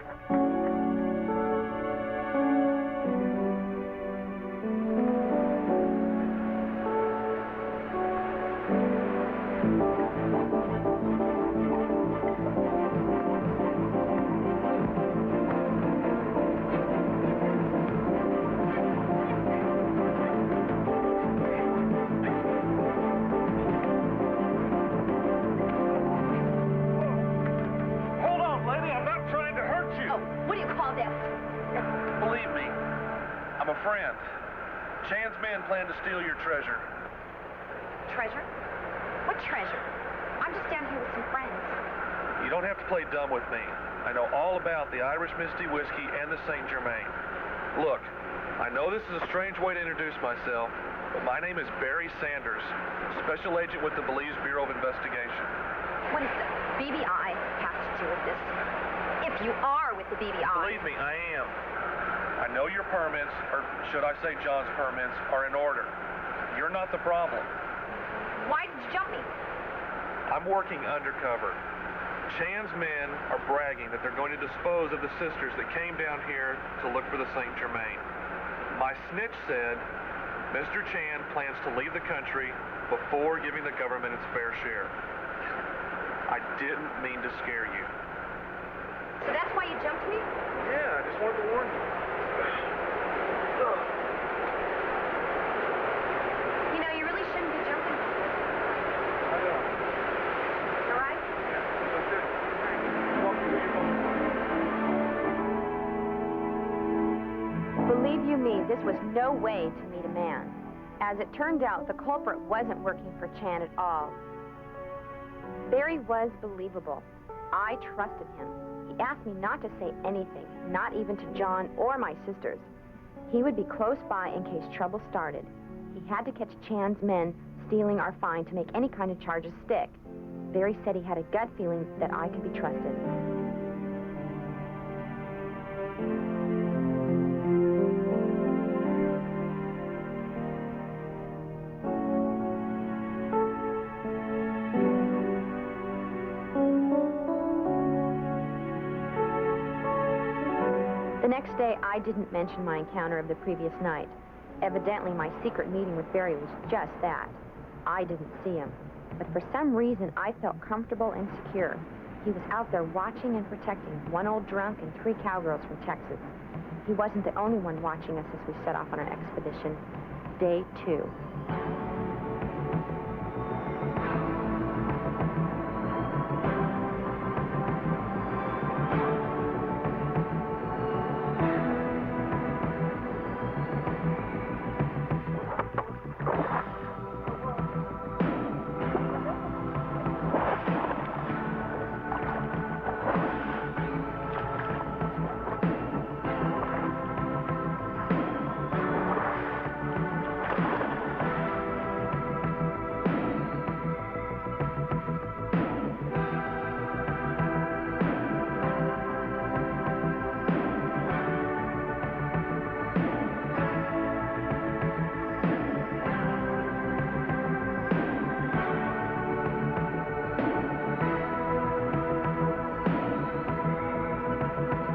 Hold on, lady. I'm not trying to hurt you.
Oh, what do you call this?
Believe me, I'm a friend. Chan's men plan to steal your treasure.
Treasure? What treasure? I'm just down here with some friends.
You don't have to play dumb with me. I know all about the Irish Misty Whiskey and the St. Germain. Look, I know this is a strange way to introduce myself, but my name is Barry Sanders, Special Agent with the Belize Bureau of Investigation.
What does the BBI have to do with this? If you are with the BBI...
Believe me, I am. I know your permits, or should I say John's permits, are in order. You're not the problem.
Why did you jump me?
I'm working undercover. Chan's men are bragging that they're going to dispose of the sisters that came down here to look for the St. Germain. My snitch said Mr. Chan plans to leave the country before giving the government its fair share. I didn't mean to scare you.
So that's why you jumped me?
Yeah, I just wanted to warn you.
You know, you really shouldn't be jumping.
I know.
You all right? Believe you me, this was no way to meet a man. As it turned out, the culprit wasn't working for Chan at all. Barry was believable. I trusted him. He asked me not to say anything, not even to John or my sisters. He would be close by in case trouble started. He had to catch Chan's men stealing our find to make any kind of charges stick. Barry said he had a gut feeling that I could be trusted. The next day, I didn't mention my encounter of the previous night. Evidently, my secret meeting with Barry was just that. I didn't see him. But for some reason, I felt comfortable and secure. He was out there watching and protecting one old drunk and 3 cowgirls from Texas. He wasn't the only one watching us as we set off on our expedition. Day 2.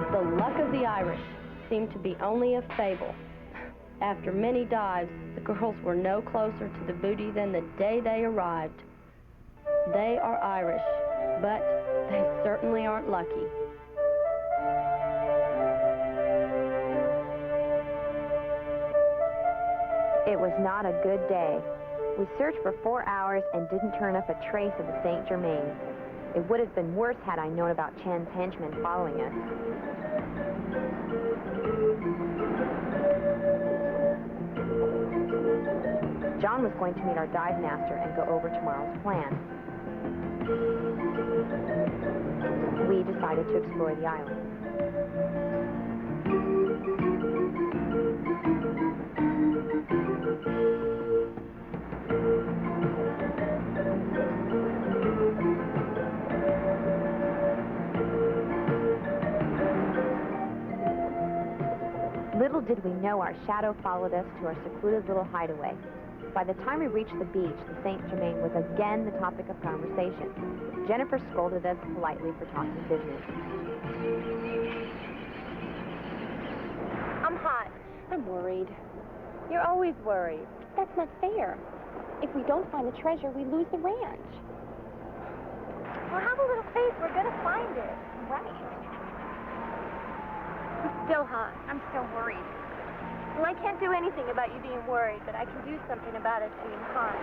The luck of the Irish seemed to be only a fable. After many dives, the girls were no closer to the booty than the day they arrived. They are Irish, but they certainly aren't lucky.
It was not a good day. We searched for 4 hours and didn't turn up a trace of the St. Germain. It would have been worse had I known about Chan's henchmen following us. John was going to meet our dive master and go over tomorrow's plan. We decided to explore the island. Little did we know our shadow followed us to our secluded little hideaway. By the time we reached the beach, the Saint Germain was again the topic of conversation. Jennifer scolded us politely for talking business.
I'm hot. I'm worried. You're always worried. That's not fair. If we don't find the treasure, we lose the ranch. Well, have a little faith. We're going to find it. Right. I'm still hot. I'm still worried. Well, I can't do anything about you being worried, but I can do something about it being hot.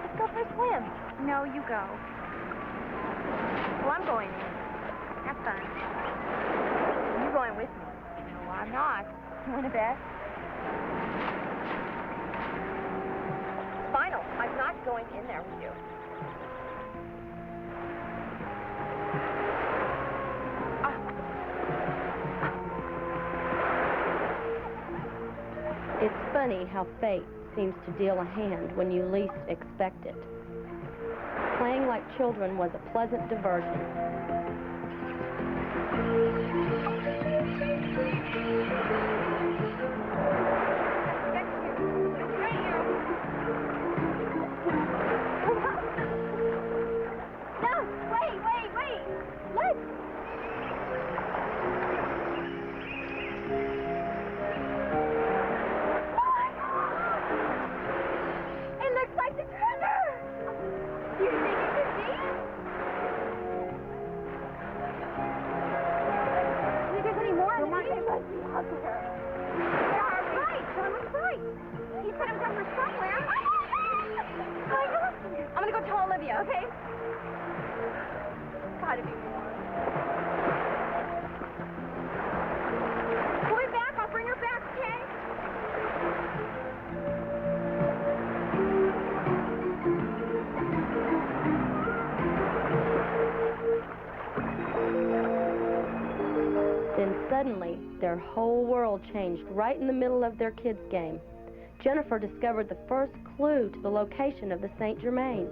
Let's go for a swim.
No, you go.
Well, I'm going in. Have fun. You're going with me. No, I'm not. You want to bet? Final. I'm not going in there with you.
It's funny how fate seems to deal a hand when you least expect it. Playing like children was a pleasant diversion.
No, wait. Look. It looks like the treasure. Do you think it could be? If there's any more, then it must be out there. Yeah, right. John was right. He said it was over somewhere. I'm gonna go tell Olivia, okay? Gotta be more. Pull me back. I'll bring her back, okay?
Then suddenly, their whole world changed right in the middle of their kids' game. Jennifer discovered the first clue to the location of the Saint Germain.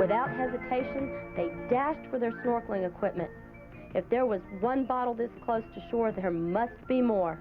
Without hesitation, they dashed for their snorkeling equipment. If there was one bottle this close to shore, there must be more.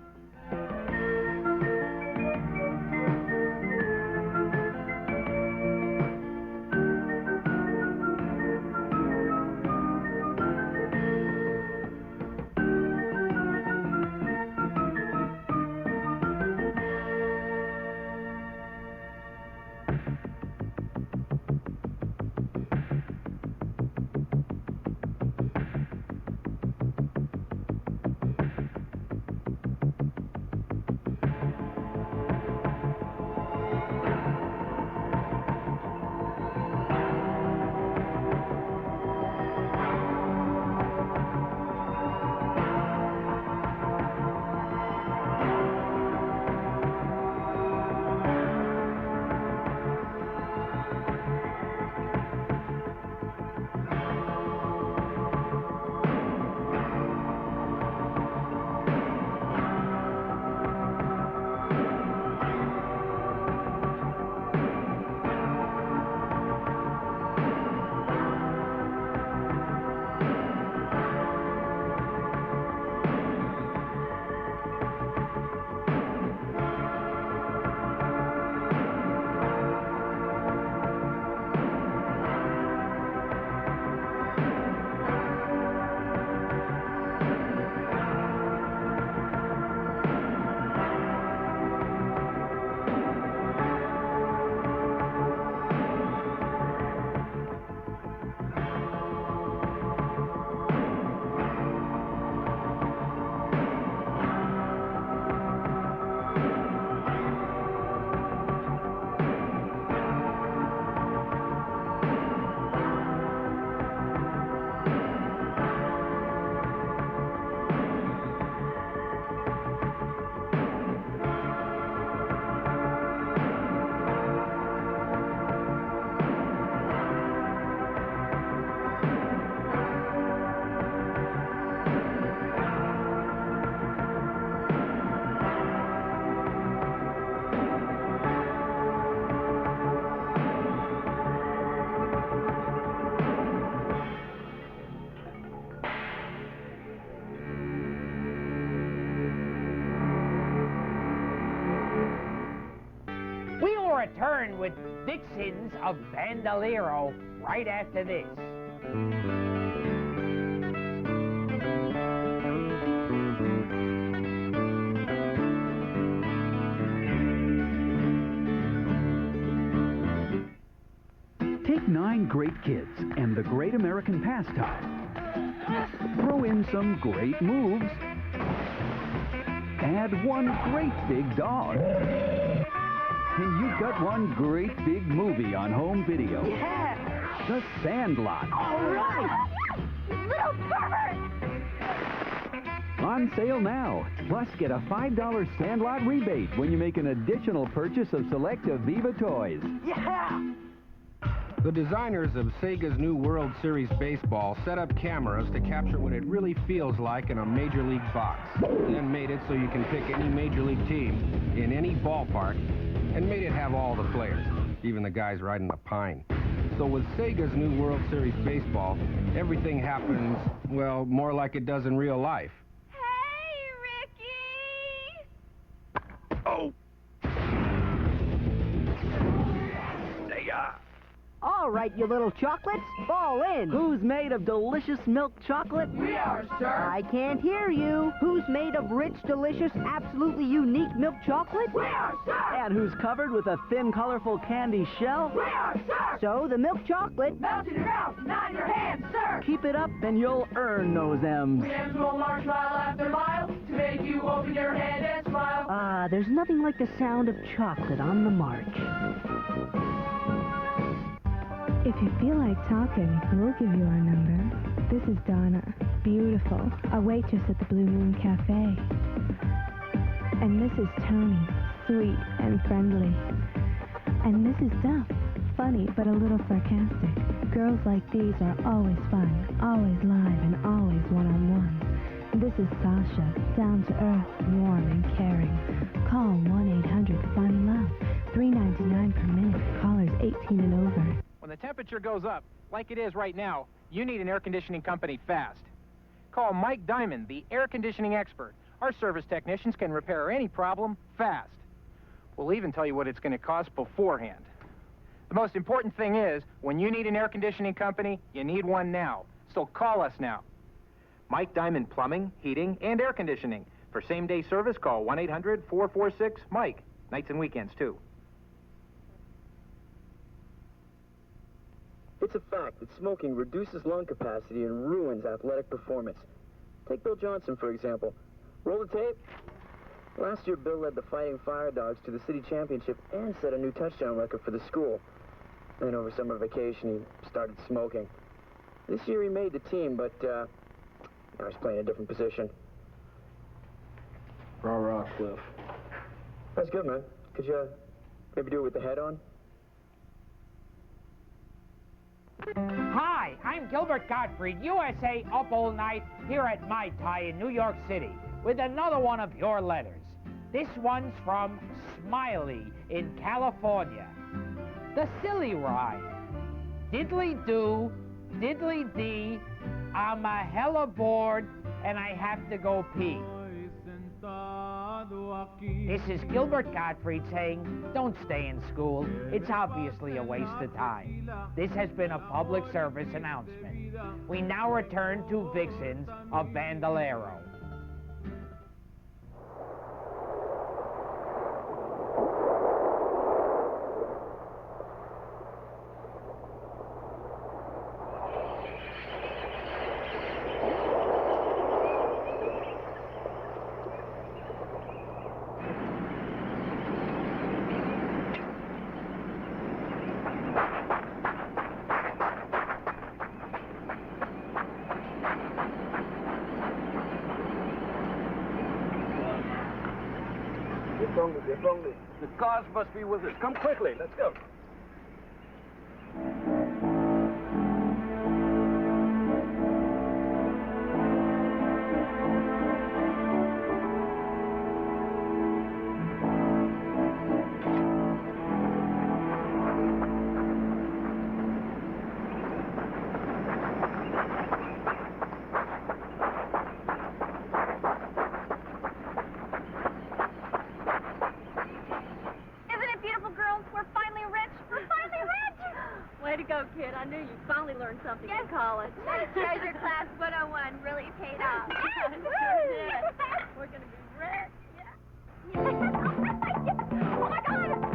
return with Vixens of Banderlero right after this.
Take 9 great kids and the great American pastime. Throw in some great moves. Add one great big dog. And you've got one great big movie on home video.
Yeah!
The Sandlot.
All right! Little pervert!
On sale now. Plus, get a $5 Sandlot rebate when you make an additional purchase of select Aviva toys.
Yeah!
The designers of Sega's new World Series baseball set up cameras to capture what it really feels like in a Major League box. Then made it so you can pick any Major League team in any ballpark and made it have all the players, even the guys riding the pine. So with Sega's new World Series baseball, everything happens, well, more like it does in real life.
Oh!
Sega!
All right, you little chocolates, fall in. Who's made of delicious milk chocolate?
We are, sir.
I can't hear you. Who's made of rich, delicious, absolutely unique milk chocolate?
We are, sir.
And who's covered with a thin, colorful candy shell?
We are, sir.
So the milk chocolate...
Melt in your mouth, not in your hand, sir.
Keep it up and you'll earn those M's.
We have to a large mile after mile to make you open your hand and smile.
Ah, there's nothing like the sound of chocolate on the march.
If you feel like talking, we'll give you our number. This is Donna, beautiful, a waitress at the Blue Moon Cafe. And this is Tony, sweet and friendly. And this is Duff, funny but a little sarcastic. Girls like these are always fun, always live, and always one-on-one. This is Sasha, down to earth, warm and caring. Call 1-800-FUN-LOVE, $3.99 per minute. Callers 18 and over.
When the temperature goes up, like it is right now, you need an air conditioning company fast. Call Mike Diamond, the air conditioning expert. Our service technicians can repair any problem fast. We'll even tell you what it's going to cost beforehand. The most important thing is, when you need an air conditioning company, you need one now. So call us now. Mike Diamond Plumbing, Heating, and Air Conditioning. For same-day service, call 1-800-446-MIKE. Nights and weekends, too.
It's a fact that smoking reduces lung capacity and ruins athletic performance. Take Bill Johnson, for example. Roll the tape. Last year, Bill led the Fighting Fire Dogs to the city championship and set a new touchdown record for the school. Then over summer vacation, he started smoking. This year, he made the team, but now he's playing a different position.
Rah-rah, Cliff.
That's good, man. Could you maybe do it with the head on?
Hi, I'm Gilbert Gottfried, USA Up All Night, here at Mai Tai in New York City, with another one of your letters. This one's from Smiley in California. The silly rhyme. Diddly-do, diddly-dee, I'm a hella bored, and I have to go pee. This is Gilbert Gottfried saying, don't stay in school. It's obviously a waste of time. This has been a public service announcement. We now return to Vixens of Banderlero.
The cars must be with us. Come quickly. Let's go.
Isn't it beautiful, girls? We're finally ready. college. Treasure Class 101 really paid off.
Sure did.
We're going to be rich. Yeah. Oh, my God!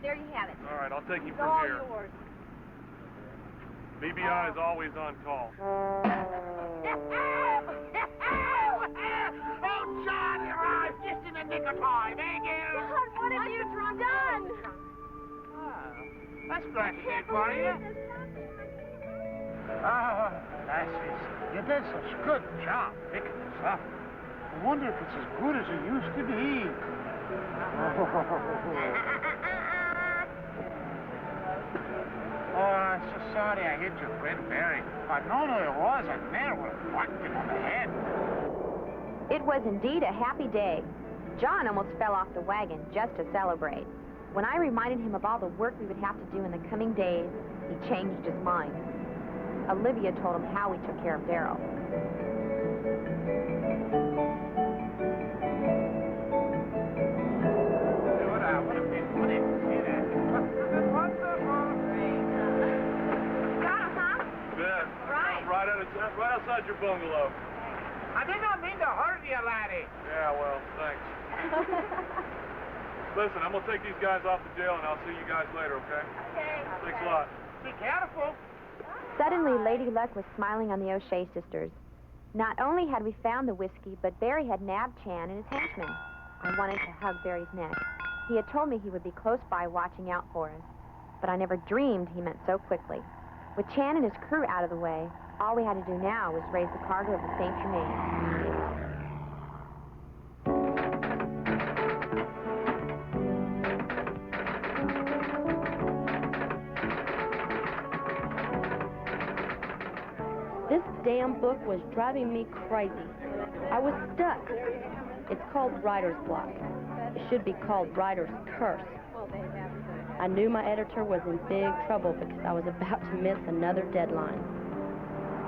There you have it.
All right, I'll take you
It's
from
all
here.
yours.
BBI is always on call.
Oh, John, you arrived just in the nick of time. Thank you.
John, what have you done?
That's glad to hear for you. Oh, lasses, you did such a good job picking this up. I wonder if it's as good as it used to be. Oh, I'm so sorry I hit your friend Barry. If I'd known who it was, I never would have whacked him on the head.
It was indeed a happy day. John almost fell off the wagon just to celebrate. When I reminded him of all the work we would have to do in the coming days, he changed his mind. Olivia told him how we took care of Darryl.
Right outside your bungalow.
I did not mean to hurt you, laddie.
Yeah, well, thanks. Listen, I'm going to take these guys off to jail, and I'll see you guys later, okay?
Okay.
Thanks a lot.
Be careful.
Suddenly, Lady Luck was smiling on the O'Shea sisters. Not only had we found the whiskey, but Barry had nabbed Chan and his henchmen. I wanted to hug Barry's neck. He had told me he would be close by watching out for us, but I never dreamed he meant so quickly. With Chan and his crew out of the way, all we had to do now was raise the cargo of the St. Germain.
This damn book was driving me crazy. I was stuck. It's called writer's block. It should be called writer's curse. I knew my editor was in big trouble because I was about to miss another deadline.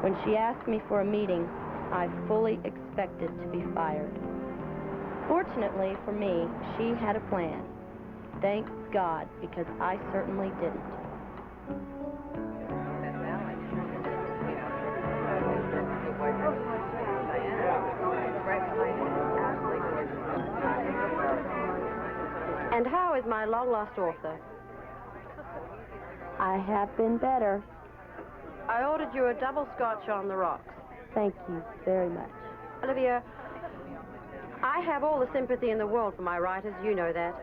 When she asked me for a meeting, I fully expected to be fired. Fortunately for me, she had a plan. Thank God, because I certainly didn't. And how is my long-lost author? I have been better. I ordered you a double scotch on the rocks. Thank you very much. Olivia, I have all the sympathy in the world for my writers, you know that.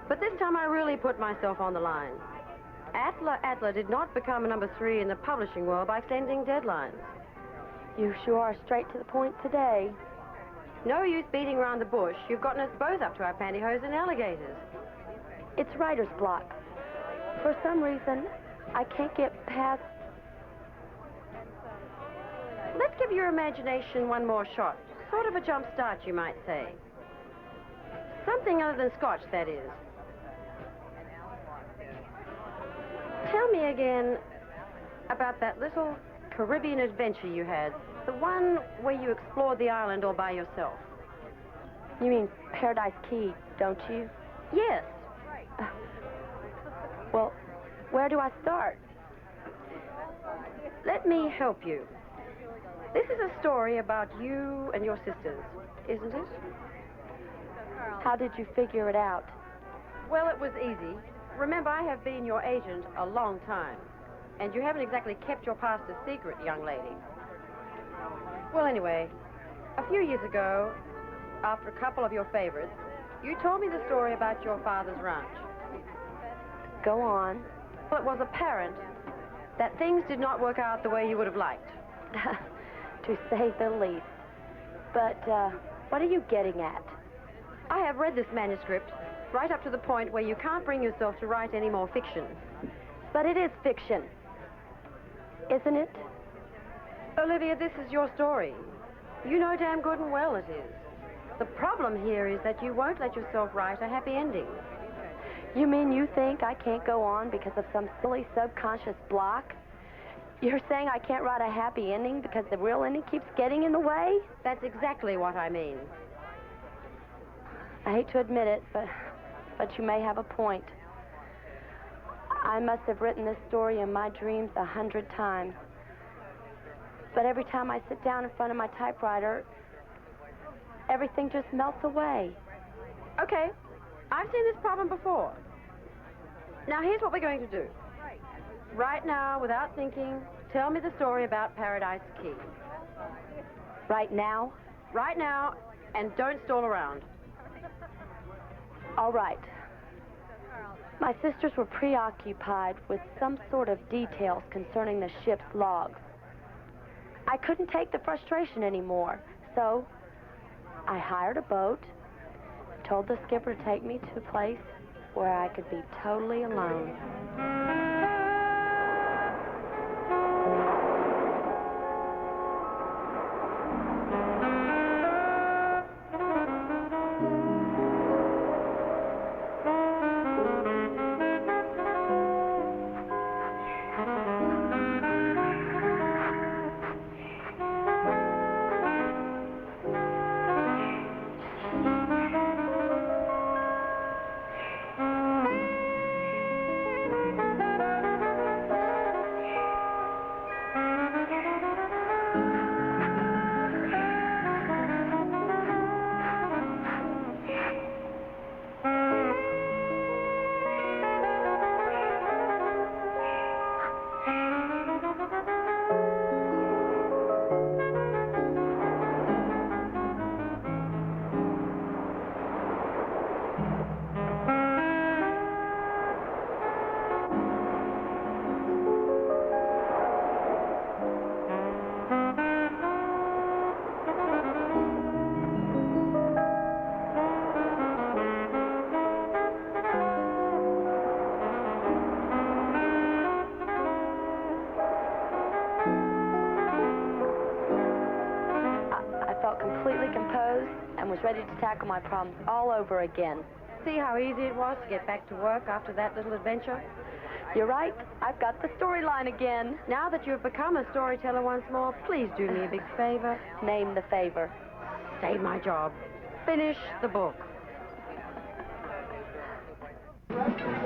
But this time I really put myself on the line. Adler did not become a number 3 in the publishing world by extending deadlines. You sure are straight to the point today. No use beating around the bush. You've gotten us both up to our pantyhose and alligators. It's writer's block. For some reason, I can't get past... Let's give your imagination one more shot. Sort of a jump start, you might say. Something other than scotch, that is. Tell me again about that little Caribbean adventure you had. The one where you explored the island all by yourself. You mean Paradise Key, don't you? Yes. Well, where do I start? Let me help you. This is a story about you and your sisters, isn't it? How did you figure it out? Well, it was easy. Remember, I have been your agent a long time, and you haven't exactly kept your past a secret, young lady. Well, anyway, a few years ago, after a couple of your favorites, you told me the story about your father's ranch. Go on. Well, it was apparent that things did not work out the way you would have liked. to say the least. But, what are you getting at?
I have read this manuscript, right up to the point where you can't bring yourself to write any more fiction.
But it is fiction, isn't it?
Olivia, this is your story. You know damn good and well it is. The problem here is that you won't let yourself write a happy ending.
You mean you think I can't go on because of some silly subconscious block? You're saying I can't write a happy ending because the real ending keeps getting in the way?
That's exactly what I mean.
I hate to admit it, but you may have a point. I must have written this story in my dreams 100 times. But every time I sit down in front of my typewriter, everything just melts away.
Okay, I've seen this problem before. Now, here's what we're going to do. Right now, without thinking, tell me the story about Paradise Key.
Right now?
Right now, and don't stall around.
All right. My sisters were preoccupied with some sort of details concerning the ship's logs. I couldn't take the frustration anymore, so I hired a boat, told the skipper to take me to a place where I could be totally alone. Completely composed and was ready to tackle my problems all over again.
See how easy it was to get back to work after that little adventure?
You're right. I've got the storyline again.
Now that you've become a storyteller once more, please do me a big favor.
Name the favor.
Save my job. Finish the book.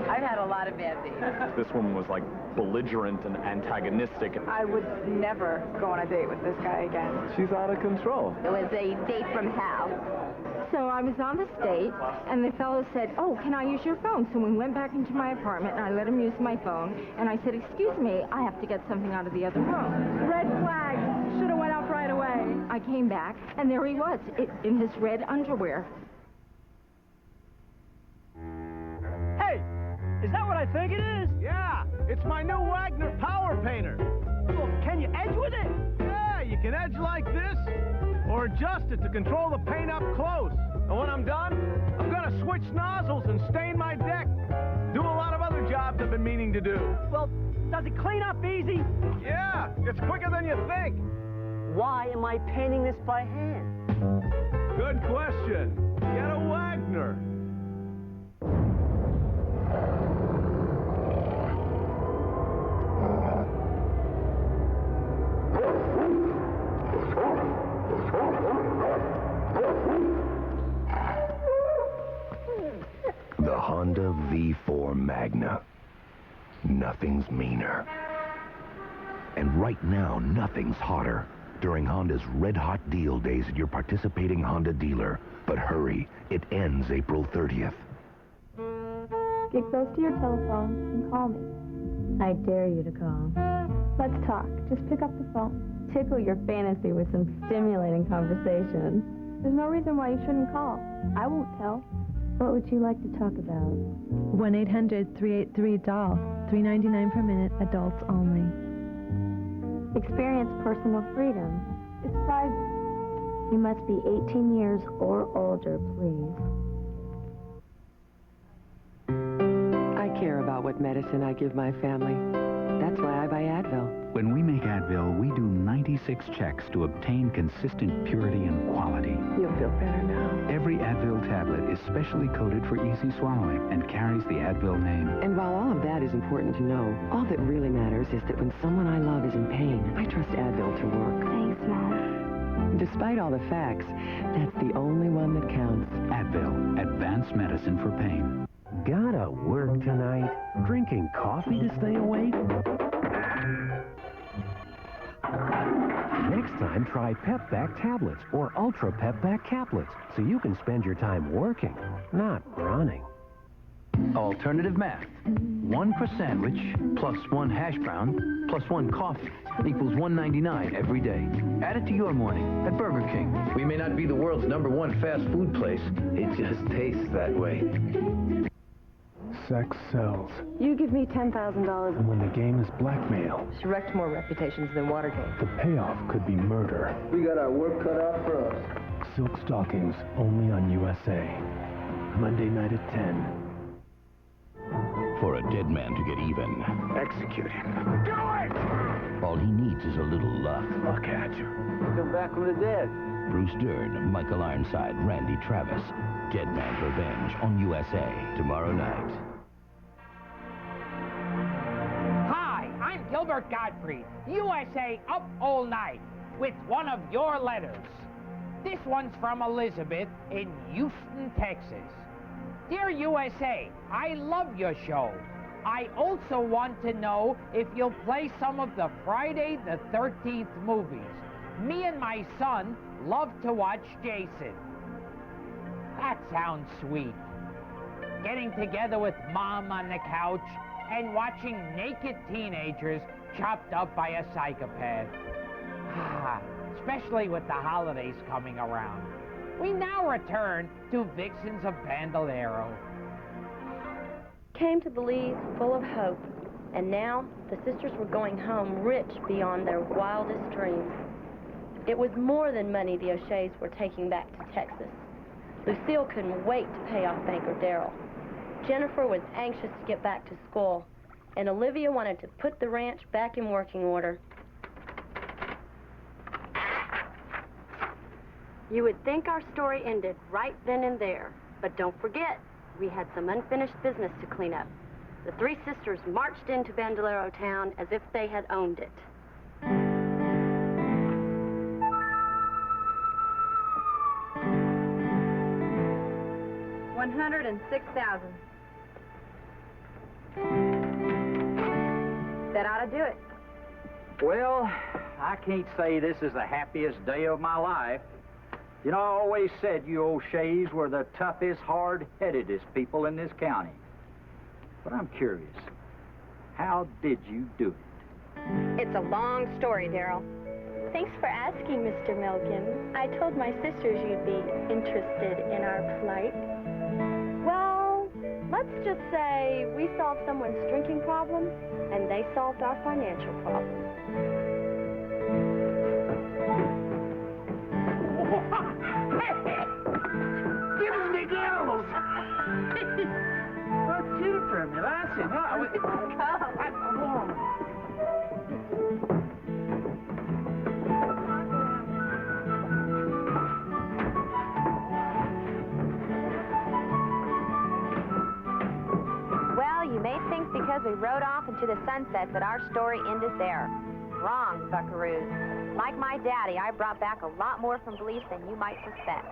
I've had a lot of bad days.
This woman was like belligerent and antagonistic.
I would never go on a date with this guy again.
She's out of control.
It was a date from hell.
So I was on this date, and the fellow said, "Oh, can I use your phone?" So we went back into my apartment, and I let him use my phone, and I said, "Excuse me, I have to get something out of the other room." Red flag. Should have went out right away. I came back, and there he was, in his red underwear.
Hey, is that what I think it is?
Yeah, it's my new Wagner power painter.
Well, can you edge with it?
Yeah, you can edge like this, or adjust it to control the paint up close. And when I'm done, I'm gonna switch nozzles and stain my deck. Do a lot of other jobs I've been meaning to do.
Well, does it clean up easy?
Yeah, it's quicker than you think.
Why am I painting this by hand?
Good question. Get a Wagner.
The Honda V4 Magna. Nothing's meaner. And right now, nothing's hotter during Honda's red-hot deal days at your participating Honda dealer. But hurry, it ends April 30th.
Get close to your telephone and call me.
I dare you to call.
Let's talk. Just pick up the phone.
Tickle your fantasy with some stimulating conversation.
There's no reason why you shouldn't call. I won't tell.
What would you like to talk about?
1-800-383-DOLL. $3.99 per minute, adults only.
Experience personal freedom.
It's
You must be 18 years or older, please.
I care about what medicine I give my family. That's why I buy Advil.
When we make Advil, we do 96 checks to obtain consistent purity and quality.
You'll feel better now.
Every Advil tablet is specially coded for easy swallowing and carries the Advil name.
And while all of that is important to know, all that really matters is that when someone I love is in pain, I trust Advil to work.
Thanks, Mom.
Despite all the facts, that's the only one that counts.
Advil, advanced medicine for pain.
Gotta work tonight? Drinking coffee to stay awake? Next time, try Pep-Back tablets or Ultra Pep-Back caplets so you can spend your time working, not running.
Alternative math. 1 for sandwich, plus 1 hash brown, plus 1 coffee, equals $1.99 every day. Add it to your morning at Burger King.
We may not be the world's #1 fast food place. It just tastes that way.
Sex sells.
You give me $10,000.
And when the game is blackmail,
She wrecked more reputations than Watergate.
the payoff could be murder.
We got our work cut out for us.
Silk Stockings, only on USA. Monday night at 10.
For a dead man to get even,
Execute him.
do it! All he needs is a little luck.
Look at you.
Come back from the dead.
Bruce Dern, Michael Ironside, Randy Travis. Dead Man's Revenge on USA tomorrow night.
Hi, I'm Gilbert Gottfried, USA Up All Night, with one of your letters. This one's from Elizabeth in Houston, Texas. Dear USA, I love your show. I also want to know if you'll play some of the Friday the 13th movies. Me and my son love to watch Jason. That sounds sweet. Getting together with Mom on the couch and watching naked teenagers chopped up by a psychopath. Especially with the holidays coming around. We now return to Vixens of Banderlero.
Came to Belize full of hope, and now the sisters were going home rich beyond their wildest dreams. It was more than money the O'Sheas were taking back to Texas. Lucille couldn't wait to pay off banker Darrell. Jennifer was anxious to get back to school, and Olivia wanted to put the ranch back in working order. You would think our story ended right then and there, but don't forget, we had some unfinished business to clean up. The three sisters marched into Bandolero town as if they had owned it.
$106,000. That ought to do it.
Well, I can't say this is the happiest day of my life. You know, I always said you O'Sheas were the toughest, hard-headedest people in this county. But I'm curious, how did you do it?
It's a long story, Darrell.
Thanks for asking, Mr. Milken. I told my sisters you'd be interested in our plight. Well, let's just say we solved someone's drinking problem, and they solved our financial problem.
Give me girls! Oh, Jennifer, me listen.
Well, you may think because we rode off into the sunset that our story ended there. Wrong, buckaroos. Like my daddy, I brought back a lot more from Belize than you might suspect.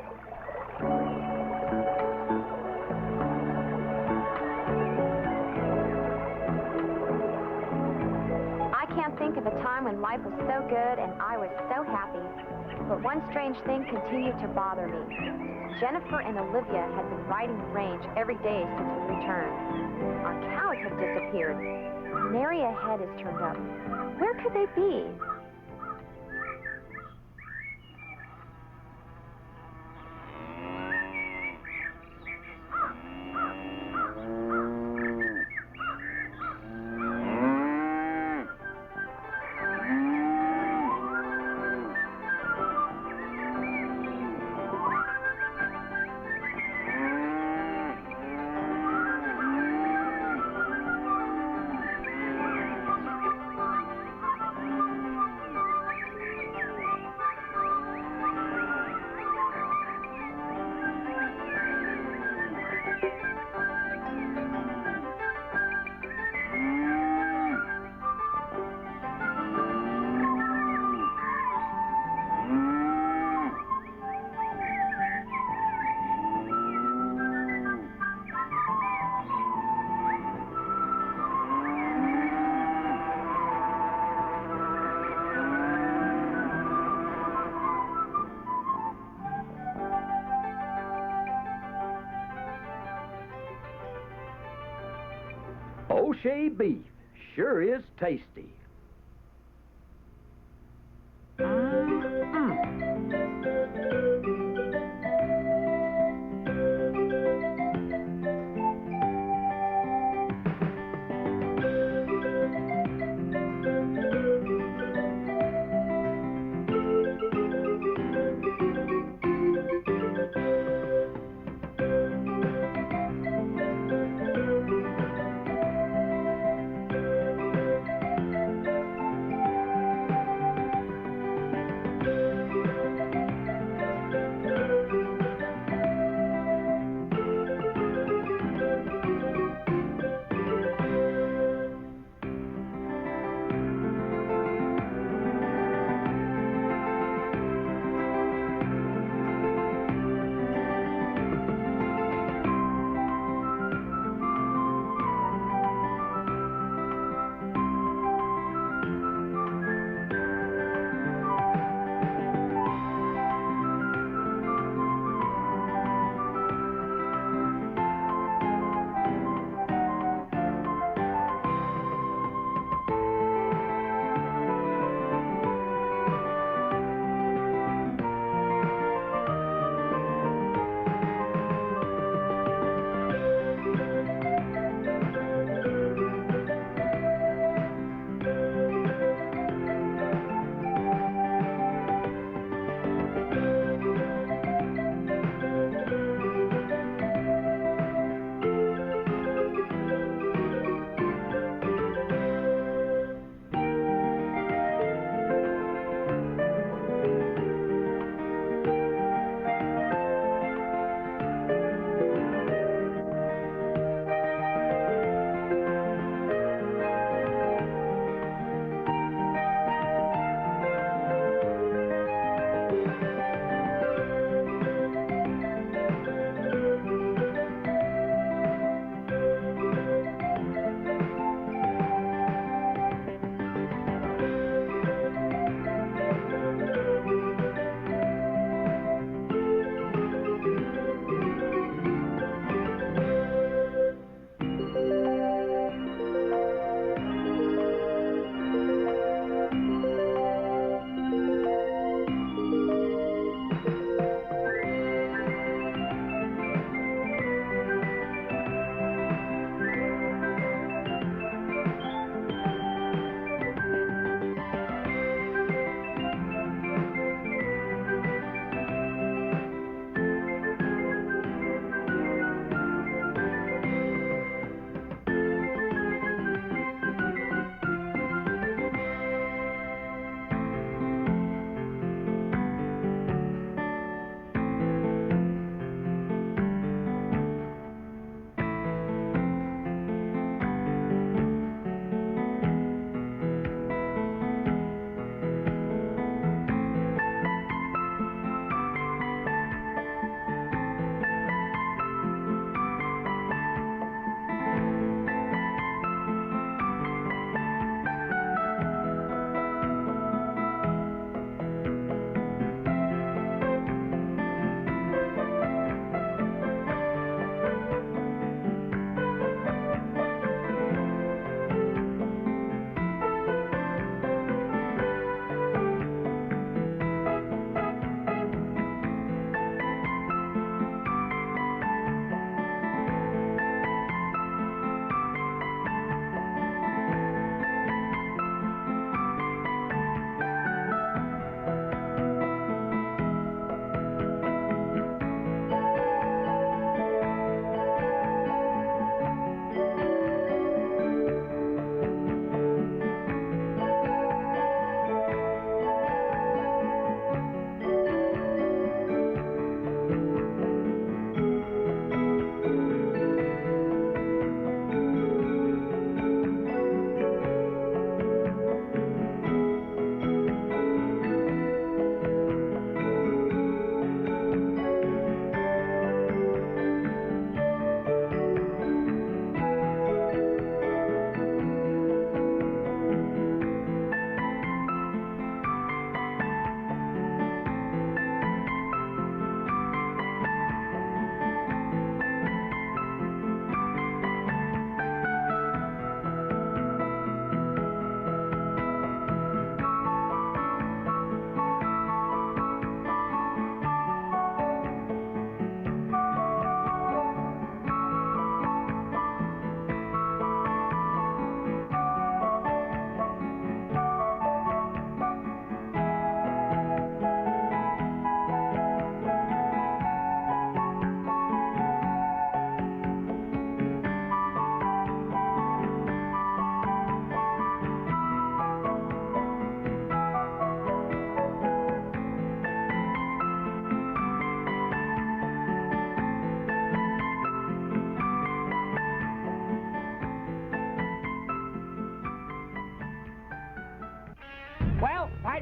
I can't think of a time when life was so good and I was so happy. But one strange thing continued to bother me. Jennifer and Olivia had been riding the range every day since we returned. Our cows have disappeared. Nary a head has turned up. Where could they be?
O'Shea beef sure is tasty.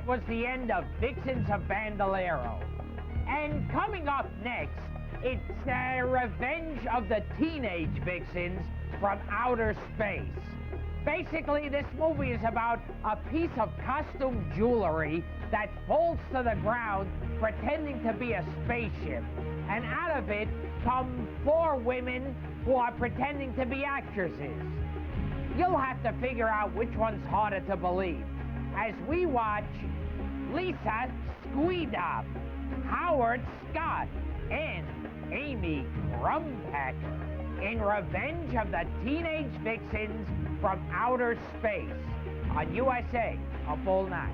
that was the end of Vixens of Banderlero. And coming up next, it's Revenge of the Teenage Vixens from Outer Space. Basically, this movie is about a piece of costume jewelry that falls to the ground pretending to be a spaceship. And out of it come 4 women who are pretending to be actresses. You'll have to figure out which one's harder to believe as we watch Lisa Squeedop, Howard Scott, and Amy Crumpacker in Revenge of the Teenage Vixens from Outer Space on USA, a full night.